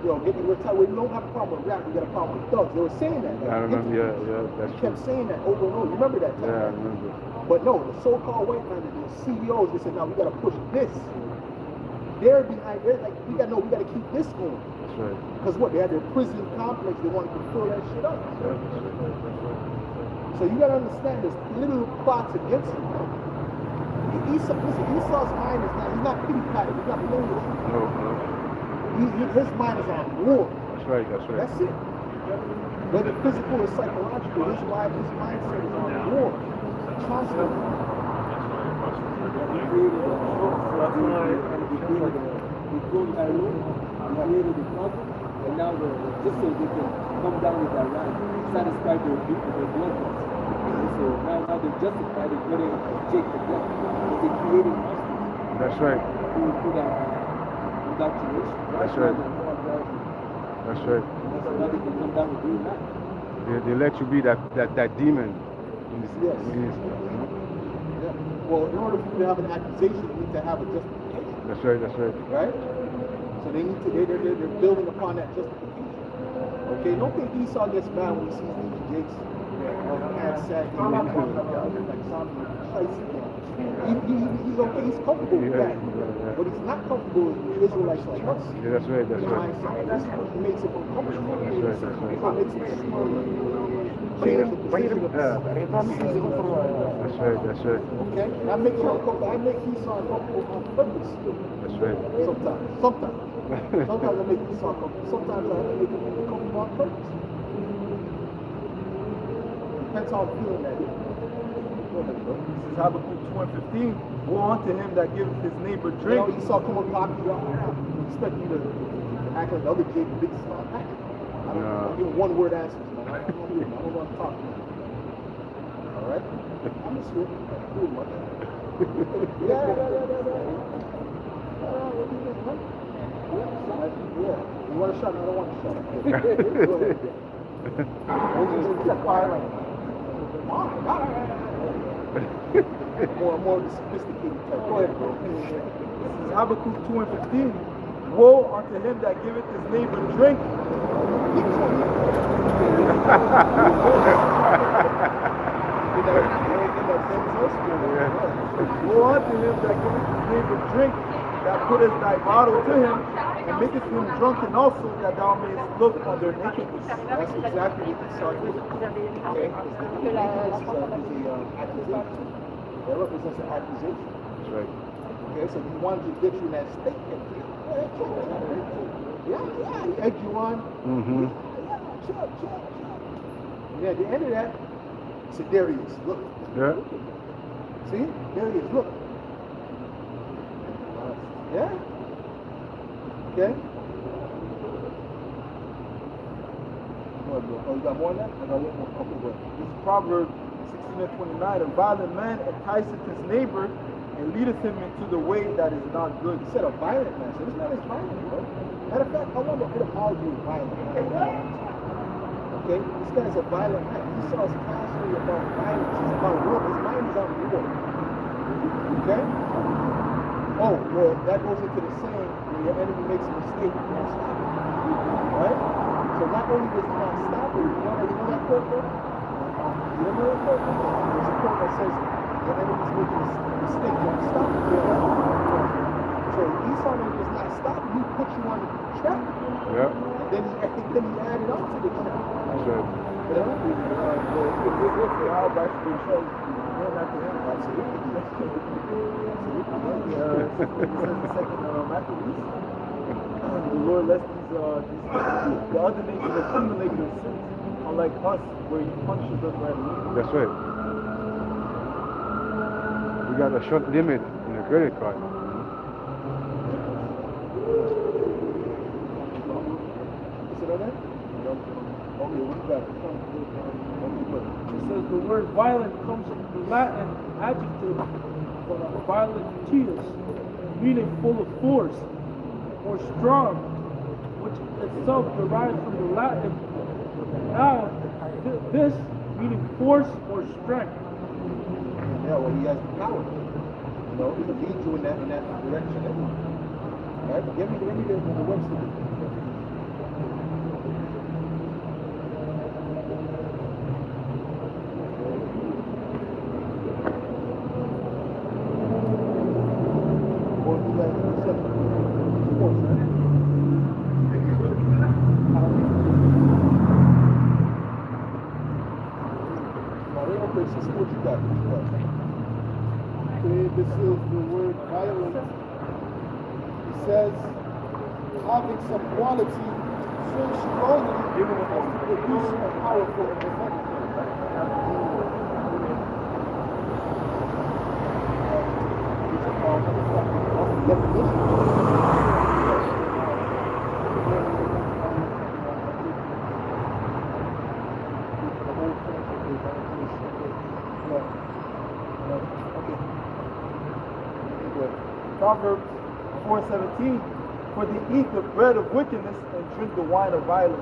you know, we don't have a problem with rap, we got a problem with thugs. They were saying that. I remember, yeah, that's They true. kept saying that over and over. You remember that time? Yeah, I remember. But no, the so-called white man, the CEOs, they said, now we got to push this. They're behind, they're like, we got to keep this going. That's right. Because what, they had their prison complex, they wanted to fill that shit up. Yeah, that's right. So you got to understand there's political plots against him. Esau's mind is not, he's not pity-patted, he's not playing with you. No, no. His mind is on war. That's right, that's right. That's it. Whether physical or psychological, his mindset is on war. Constantly. And now just so they can come down with that line, satisfy their blood lust. So now they're justified in putting Jake to death because they created monsters That's right. through that indoctrination. That's right. That's right. So now they can come down with real life. They let you be that demon in this. Yes. In this. Yeah. Well, in order for you to have an accusation, you need to have a justification. That's right, that's right. Right? So they need to, they're building upon that justification. Okay, don't think Esau gets mad when he sees these Jakes and sack and like something he's okay, he's comfortable with that. But he's not comfortable with Israelites like us. Yeah, that's right, that's right. That's what makes it uncomfortable. That's right, that's right. That's what makes it change the position of the That's right, that's right. Okay? And I make you uncomfortable. I make Esau uncomfortable on purpose. That's right. Sometimes. Sometimes I make Esau uncomfortable. Sometimes I make him uncomfortable on purpose. Depends how I'm feeling that day. This is Habakkuk 2 and 15. Woe unto him that giveth his neighbor You drink. know, Esau come up pop you out. I expect you to act like the other Jake, big smart. I don't give one word answers, man. I don't want to talk. All right? I'm just here. Cool, man. Yeah. You want a shot? No, I don't want a shot. Go ahead. It's a fire line. More sophisticated type. Go ahead, bro. This is Habakkuk 2 and 15. Woe unto him that giveth his neighbor drink. Woe unto him that giveth his neighbor drink, that putteth thy bottle to him, and maketh him drunken also, that thou mayest look on their nakedness. That's exactly what Esau did. Okay? Because the nakedness is an accusation. That represents an accusation. That's right. Okay, so he wanted to get you in that state. Yeah, he egged you on. Mm-hmm. Chill. And at the end of that, he said, there he is, look. Yeah. See? There he is, look. Yeah? Okay? Oh, you got more than that? I got one more. Okay, good. This is Proverbs 16 and 29. A violent man enticeth his neighbor and leadeth him into the way that is not good. He said a violent man. So this man is violent, bro. Matter of fact, I want to put him argue violent. Okay? This guy is a violent man. He saw us passionate about violence. It's about war. It's without war. Okay? Oh, well, that goes into the saying when your enemy makes a mistake, you don't stop it. Right? So not only does he not stop it, you know that quote though? You know that quote? There's a quote that says, your enemy's making a mistake, don't stop it. You know that? So Esau does not stop it, he puts you on the track. Yeah. And then he added on to the track. That's right. You know? The how by the show, going after him, absolutely. It says the second Maccabees, the Lord lets the other nations accumulate their sins, unlike us, where He punishes us right away. That's right. We got a short limit in the credit card. Is it on there? Okay, what you got? It says the word violent comes from the Latin adjective violentius, meaning full of force, or strong, which itself derives from the Latin this, meaning force or strength. Yeah, well, He has the power. You know, He can lead you in that direction anyway. Right? Give me the Webster. This is the word violent. It says, having some quality so strongly as to produce a powerful effect. Proverbs 4:17, for they eat the bread of wickedness and drink the wine of violence.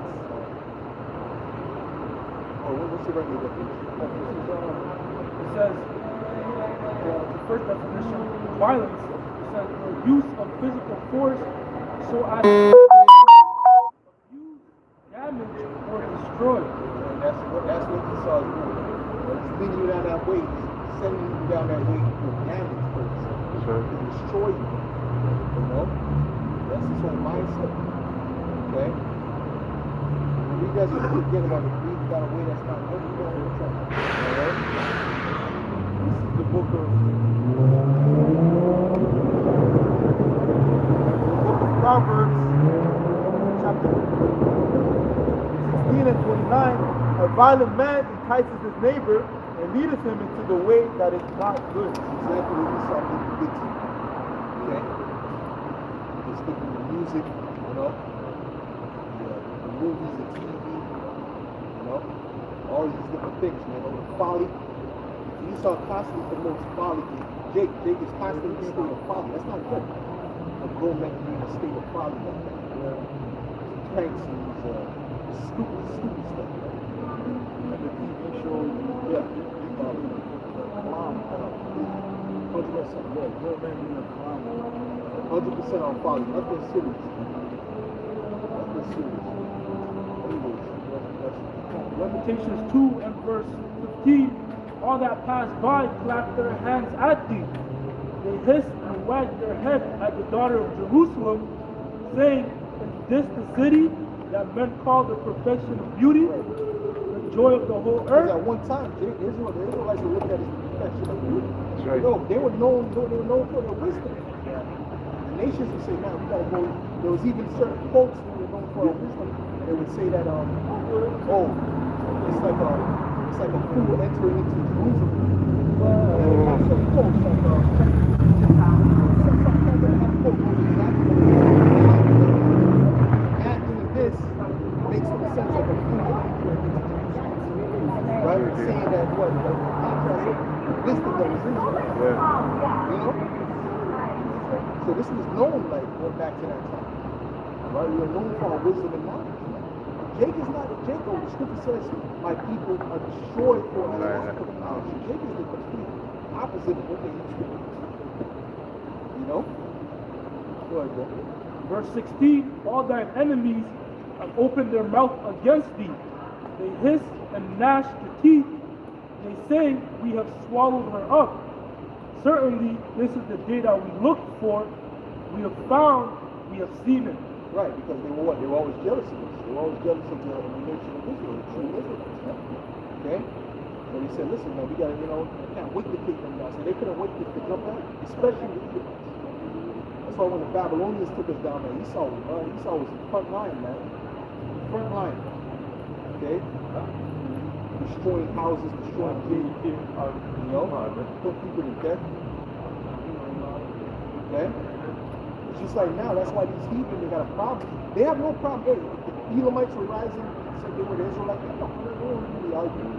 Oh, what's your regular definition? It says, the first definition, violence, it says the use of physical force so as to abuse, damage, or destroy. And that's what Esau is doing. He's leading you down that way. He's sending you down that way for damage first. Sure. To destroy you. You know? That's his whole mindset. Okay? When you guys are forgetting about the greed, you got a way that's not good, you don't have trouble. Alright? This is the book of Proverbs chapter 16 and 29, a violent man entices his neighbor and leadeth him into the way that is not good. exactly what we saw in the big team. Okay? Just looking at the music, you know? The movies, the TV, you know? All these different things, man. All the folly. Esau constantly promotes folly. Jake is constantly in a state of folly. That's not good. A grown man can be in a state of folly like that. Pranks and stupid stuff. And the TV show, Yeah. 100%, yeah, grown man being a clown. 100% on folly. Nothing serious. Nothing serious. Anyways, Lamentations 2 and verse 15, all that pass by clap their hands at thee. They hiss and wag their head at the daughter of Jerusalem, saying, is this the city that men call the perfection of beauty, the joy of the whole because earth? at one time, the Israelites were looked at as the perfection of beauty. That's right. You know, they were known for their wisdom. The nations would say, man, we gotta go. There was even certain folks who were known for their wisdom. They would say that, it's like a fool entering into Jerusalem. And they have some folks like adding to this makes them sense like a fool entering into Jerusalem. Right? Saying that what the contrast of wisdom that was in Israel. Yeah. You know? So this was known like going back to that time. Right? We are known for our wisdom and knowledge. Jake is not a Jacob. The scripture says, my people are destroyed for a lack of knowledge. Jake is the complete opposite of what they used to be. You know? Go ahead, bro. Verse 16, all thine enemies have opened their mouth against thee. They hiss and gnash their teeth. They say, we have swallowed her up. Certainly, this is the day that we looked for. We have found, we have seen it. Right, because they were what? They were always jealous of us. They were always jealous of the nation of Israel, the true Israelites. Yeah? Okay? So he said, listen, man, we gotta, we can't wait to take them down. So they couldn't wait to jump out, especially the Israelites. That's why when the Babylonians took us down there, Esau was the front line, man. Front line. Okay? Destroying houses, destroying people, putting people to death. Okay? It's just like now, that's why these heathen, they got a problem. They have no problem. Hey, if the Elamites were rising, said they were the Israelites, they don't really argue.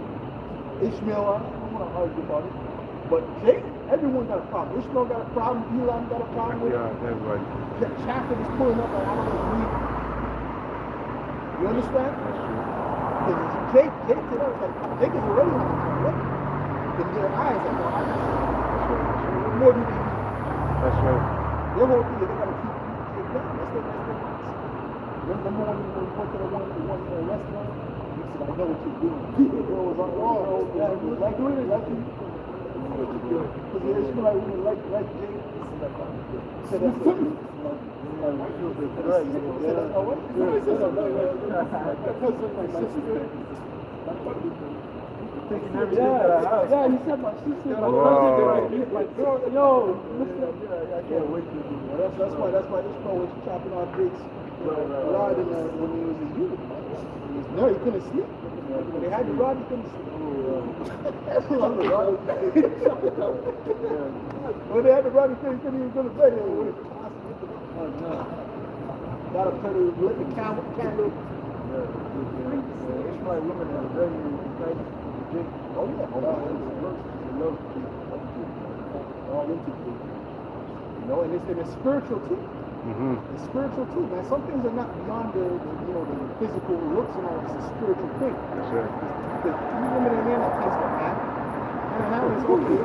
Ishmael, I don't want to argue about it. But Jake, everyone got a problem. Ishmael got a problem, Elam got a problem with it. Yeah, everybody. Chaffin is pulling up like, I don't agree. You understand? Because Jake to them, like, Jake is already on the planet. In their eyes, like, no, I got what more do you need? That's right. Their whole thing is they got to keep Jake down. That's their business. Remember when we went to the one restaurant? He said, I know what you're doing. The girl was on the wall. Yeah, he was like doing it. Like, because the Ishmaelite women like Jake. He said, that's what Yeah, he said my sister, my cousin, my girl, yo, listen. I can't wait to do that. That's why this bro was chopping off Jake's rod when he was a youth. No, he couldn't sleep. When they had the rod, he couldn't sleep. When they had the rod, he couldn't even go to bed. Got up to lit the candle. Ishmaelite women are very nice. Oh yeah, they love all into people. And it's spiritual too. It's spiritual too, man. Some things are not beyond the physical looks and all. It's a spiritual thing. That's right. The three women in there that taste the man. And that is okay.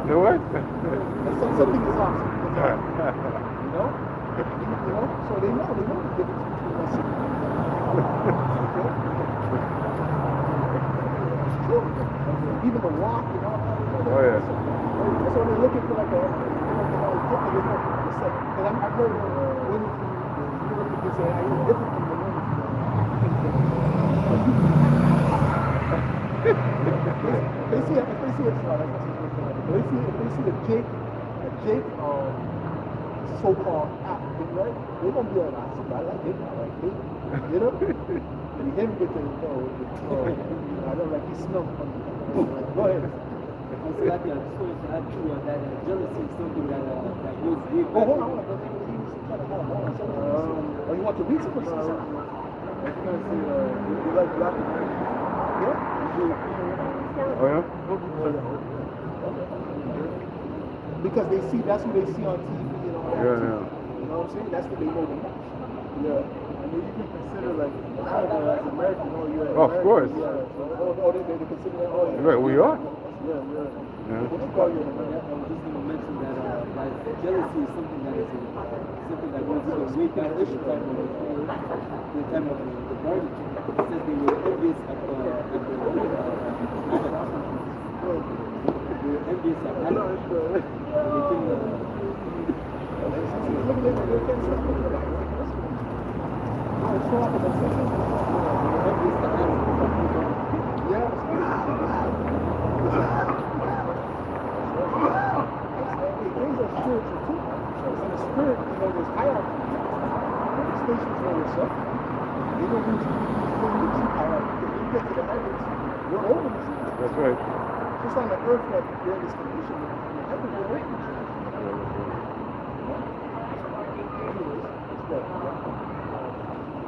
The what? Something is off. So they know the difference between us and it's true. Even the walk and all that. Oh, yeah. That's why they're looking for like it's like, because I've heard women from Europe that say, you're different from the women. If they see a Jake so-called African, right? They're gonna be like, I like him, you know? And him get the, I don't like, he smells funny. Go ahead. I just wanted to add to that jealousy is something that goes deep. Oh, hold on. Oh, you want to read something? I was going to say, you like black and white? Yeah? Oh, yeah? Because they see, that's what they see on TV and all that. Yeah. You know what I'm saying? That's what they know the most. Yeah. I mean, you can consider like Canada as American, you're Of course. Yeah. They consider that. Oh, yeah. Right, we are. Yeah. What you call you? I was just going to mention that jealousy is something that goes way back to the time of the garden. It says they were envious at Adam. They were envious at Adam. Things are spiritual too. In the spirit, there's hierarchy. The stations know what's up. They don't use hierarchy. When you get to the heavens, we're over this. That's right. Just on the earth that we're in this condition, in the heavens, we're over this. Anyways, let's go.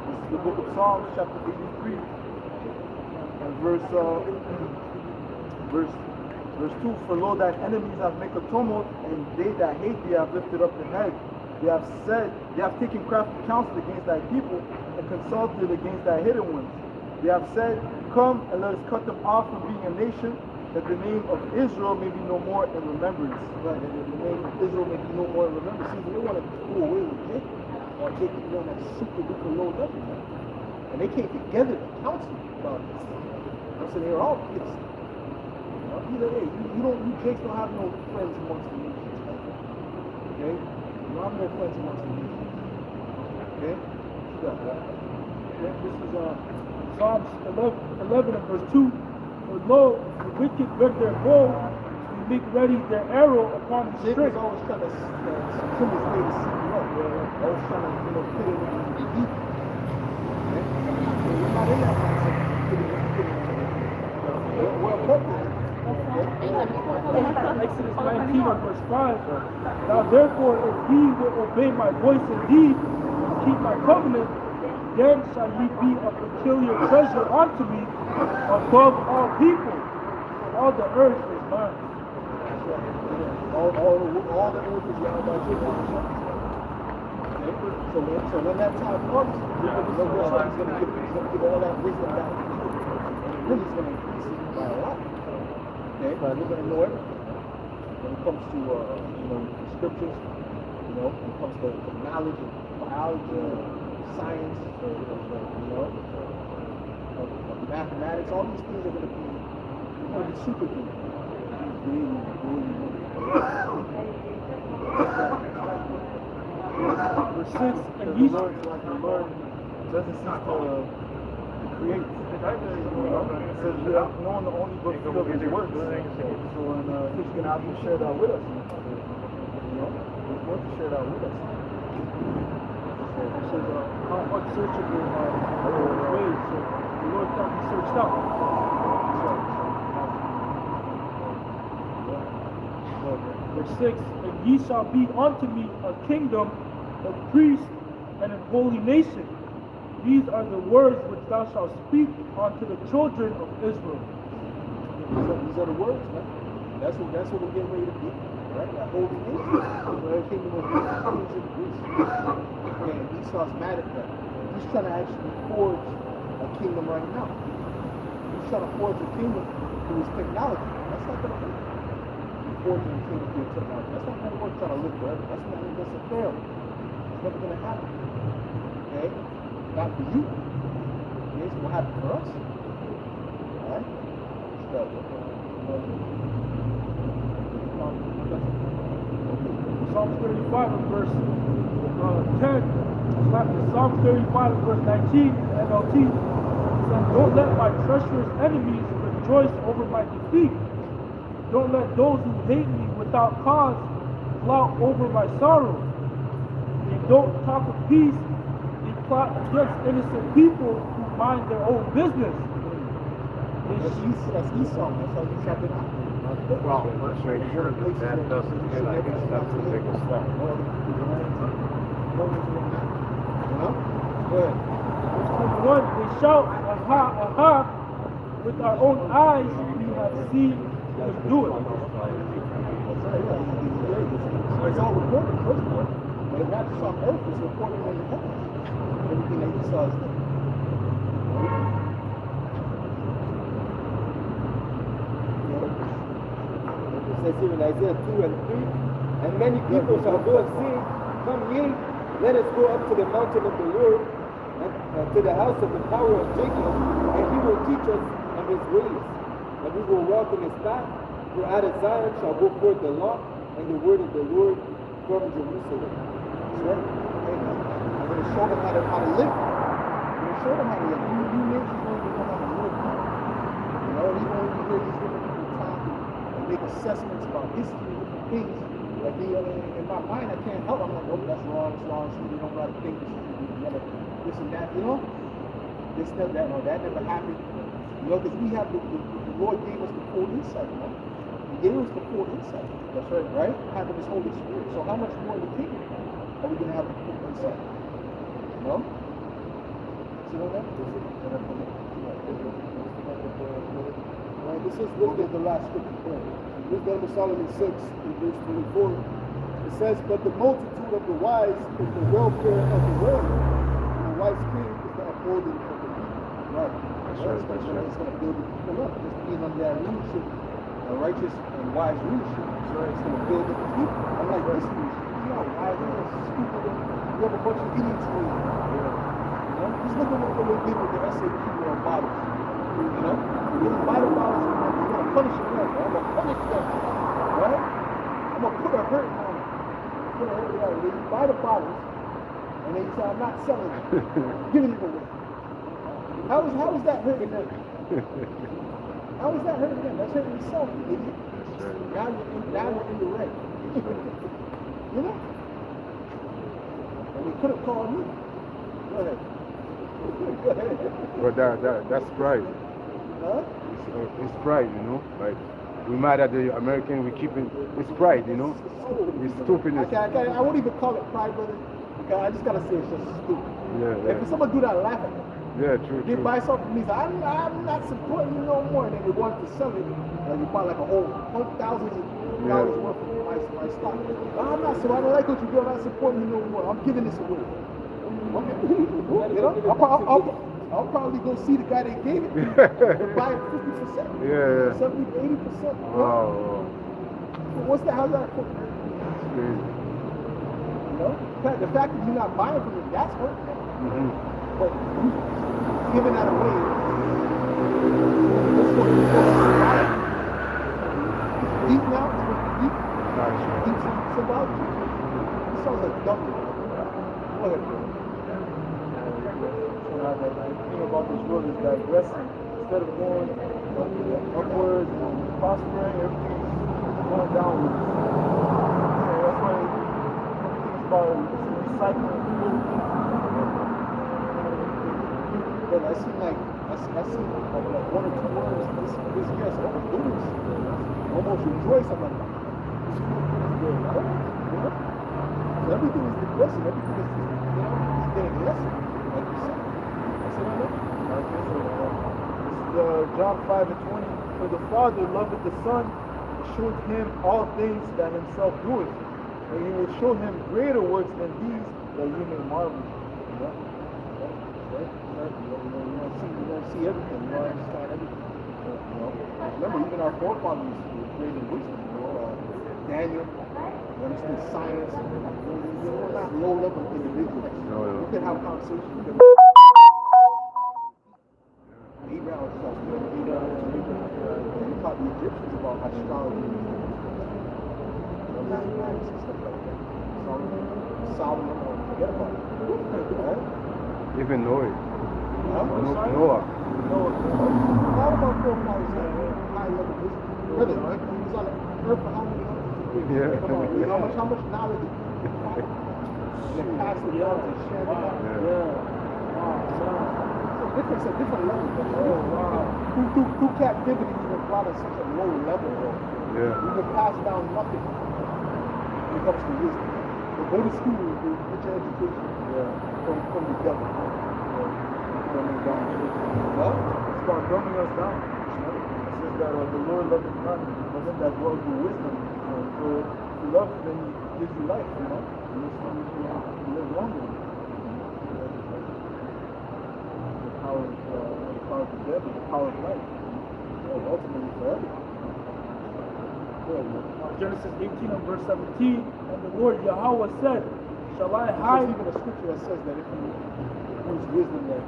This is the book of Psalms, chapter 83, and verse 2, for lo, thine enemies have made a tumult, and they that hate thee have lifted up their head. They have taken crafty counsel against thy people, and consulted against thy hidden ones. They have said, Come and let us cut them off from being a nation, that the name of Israel may be no more in remembrance. Right, and the name of Israel may be no more in remembrance. See, they want to do away with Jacob, or Jacob doing that super duper low level, man. And they came together to counsel about this. So they were all pissed. Either way, you Jakes don't have no friends amongst the nations, man. Okay? You don't have no friends amongst the nations. Okay? This is Psalms 11 and verse 2. For lo, the wicked rig their bow, and make ready their arrow upon the Jacob's string. always trying to trim his way to see you up. Always trying to, fit in with the deep. Okay? So we're not in that mindset. We're appropriate. Exodus 19 and verse 5. Now therefore, if ye will obey my voice indeed, and keep my covenant, then shall ye be a peculiar treasure unto me above all people. All the earth is mine. All the earth is round by Jacob. Okay? So when that time comes, Jacob is going to give all that wisdom back to you. And really is going to increase it by a lot. Okay? We're going to know everything. When it comes to scriptures, when it comes to knowledge of biology, science, mathematics, all these things are going to be super good. Verse 6, and ye The Lord doesn't cease to create. It says we have known the only but few of his works. So he's going to have to share that with us. He's going to share that with us. So it says, how unsearchable are his ways. So the Lord can't be searched out. Verse 6, and ye shall be unto me a kingdom, a priest, and a holy nation. These are the words which thou shalt speak unto the children of Israel. These are the words, man. That's what we're getting ready to be, right? That holy nation. The kingdom of kings and priests. And Esau's mad at that. He's trying to actually forge a kingdom right now. He's trying to forge a kingdom through his technology. That's not going to work. He's forging a kingdom through his technology. That's not going to work trying to live forever. That's a fail. It's never going to happen. Okay? Not for you. Okay? It's going to happen for us. Alright? Psalm 35 and verse 10. Psalm 35 and verse 19, NLT, says, don't let my treacherous enemies rejoice over my defeat. Don't let those who hate me without cause flout over my sorrow. They don't talk of peace. They plot against innocent people who mind their own business. That's Esau. That's how Esau been out. Well, let's make sure that doesn't hit. I guess that's the biggest thing. Good. Verse 21, they shout, aha, aha, with our own eyes we have seen him do it. It's all recorded, first of all. But it's not just on earth, it's recorded in the heavens. Everything that Esau is doing. It says here in Isaiah 2 and 3, and many people shall go and say, come ye, let us go up to the mountain of the Lord, and to the house of the power of Jacob, and he will teach us of his ways, and we will walk in his path. For out of Zion shall go forth the law, and the word of the Lord from Jerusalem. That's right. Amen. I'm going to show them how to live. I'm going to show them how to live. You nations don't even know how to live. Even when you hear these different people talk and make assessments about history and different things, like in my mind, I can't help. I'm like, oh, that's wrong, so you don't know how to think, this and that, this, that, or that never happened. Because we have the Lord gave us the full insight, man. He gave us the full insight. That's right? Having His Holy Spirit. So how much more in the kingdom are we going to have the full insight? No? See what that? This is the last scripture. This is number Solomon 6, in verse 24. It says, but the multitude of the wise is the welfare of the world, and the wise king is the upholding of the people. Right. That's right. That's right. It's going to build the people up. Just being under that leadership, a righteous and wise leadership. It's going to build up the people. Unlike this leadership, you know, wise and stupid. You have a bunch of idiots ruling. You know? Just look at what they did with the SAQ bottles. You know? You buy the bottles, you're going to punish them. I'm going to punish them. Right? I'm going to put a hurt on them. Put a hurt on them. You buy the bottles, and then you say, I'm not selling it. Giving it away. How is that hurting them? How is that hurting them? That's hurting yourself, you idiot. Now you're in the red. You know? And they could have called me. Go ahead. Go ahead. But that's pride. Huh? It's pride, you know. Like we mad at the American, we keep it. It's pride, you know. It's stupidness. I won't even call it pride, brother. Because I just gotta say it's just stupid. Yeah. If someone do that, laugh at them. Yeah, true. They buy something from me, say, I'm not supporting you no more. And then they want to sell it, and you buy like a whole thousands of dollars worth of my stock. I'm not, so I don't like what you do. I'm not supporting you no more. I'm giving this away. Okay. You know, I'll probably go see the guy that gave it and buy it 50%. Yeah. 70 to 80%. Oh. What's that? How's that? It's crazy. You know, the fact that you're not buying from it, that's hurting. But you giving that away, that's what you deep now, it's what you deep. Deep symbology. It sounds like dumb. Go ahead, bro. The thing about this world is digressing. Instead of going upwards and prospering, everything's going downwards. So that's why everything's about recycling food. But I see like one or two words this year, so almost goodness. Almost rejoice. I'm like, this is good, right? You know? So everything is digressing, everything is, you know, is getting lesser, like you said. This is John 5:20. For the Father loveth the Son, and showeth him all things that himself doeth, and he will show him greater works than these, that ye may marvel. Right? You don't see everything, you don't understand everything. You know? Remember, even our forefathers were great in wisdom. You know, Daniel, you understand science. We're not low-level individuals. No. We can have conversations with them. Abraham was just he taught the Egyptians about astrology, mathematics and stuff like that. Solomon, forget about it. Right? Even Noah. Huh? Noah. All of our forefathers had high level wisdom. Brother, right? He was on the earth for how many hundreds? Yeah. Come on, how much knowledge did he have? And then passed it down and shared it out. It's a different level. Through captivity, we've been brought at such a low level. Yeah. We've been passed down nothing when it comes to wisdom. So go to school and get your education from the devil. Dumbing down. Well, It's about dumbing us down. It says that the Lord loveth none, but them that dwell with wisdom. So if you love, then he gives you life, you know. And this one you live longer. The power of the devil, the power of life. Ultimately for everything. Genesis 18 and verse 17, and the Lord Yahweh said, shall I There's hide? even a scripture that says that if you use wisdom, that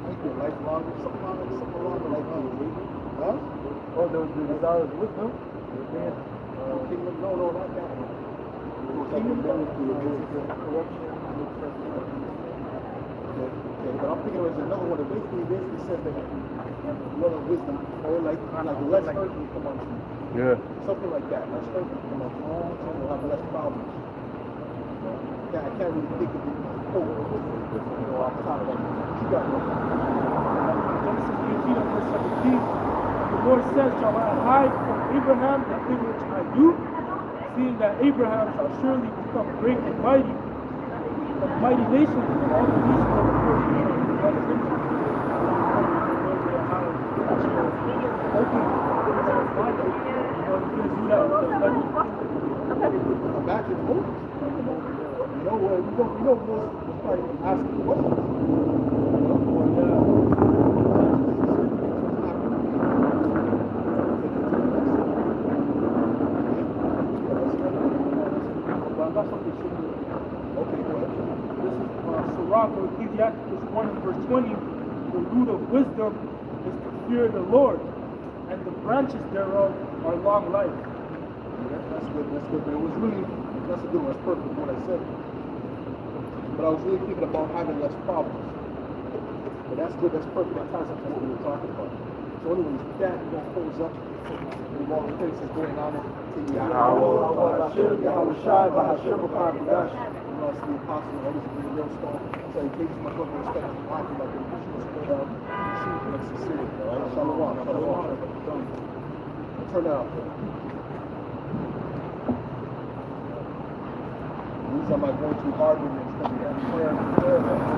keep your life longer, something longer, like huh? Oh, the desire of wisdom? Kingdom? No, not that one. Kingdom corruption. Okay, but I'm thinking there's another one that basically says that if you love wisdom, or like less hurt will come on you. Yeah. Something like that. Less hurt will come on you. So you'll have less problems. I can't really think of it off the top of my head. You got it. Genesis 18 and verse 17, and the Lord said, shall I hide from Abraham the thing which I do, seeing that Abraham shall surely become great and mighty, a mighty nation, and all the nations of the earth shall be his. Imagine Moses. You know Moses was probably asking questions. Proverbs verse 20, the root of wisdom is to fear the Lord, and the branches thereof are long life. That's good, but it was really, that's a good one, that's perfect what I said. But I was really thinking about having less problems. But that's good, that's perfect, that ties into what we were talking about. So anyways, with that, we're gonna close up with all the places going on to Yahweh, Yahweh Shai, Bahashem, Bahadash. We lost the apostle, always bring a real stone. Salutations, my brother, respect and honor, like the Christians put out, truth and sincerity, all right? Shalom, shalom. Turn out. These are my go-to arguments that we have prayer.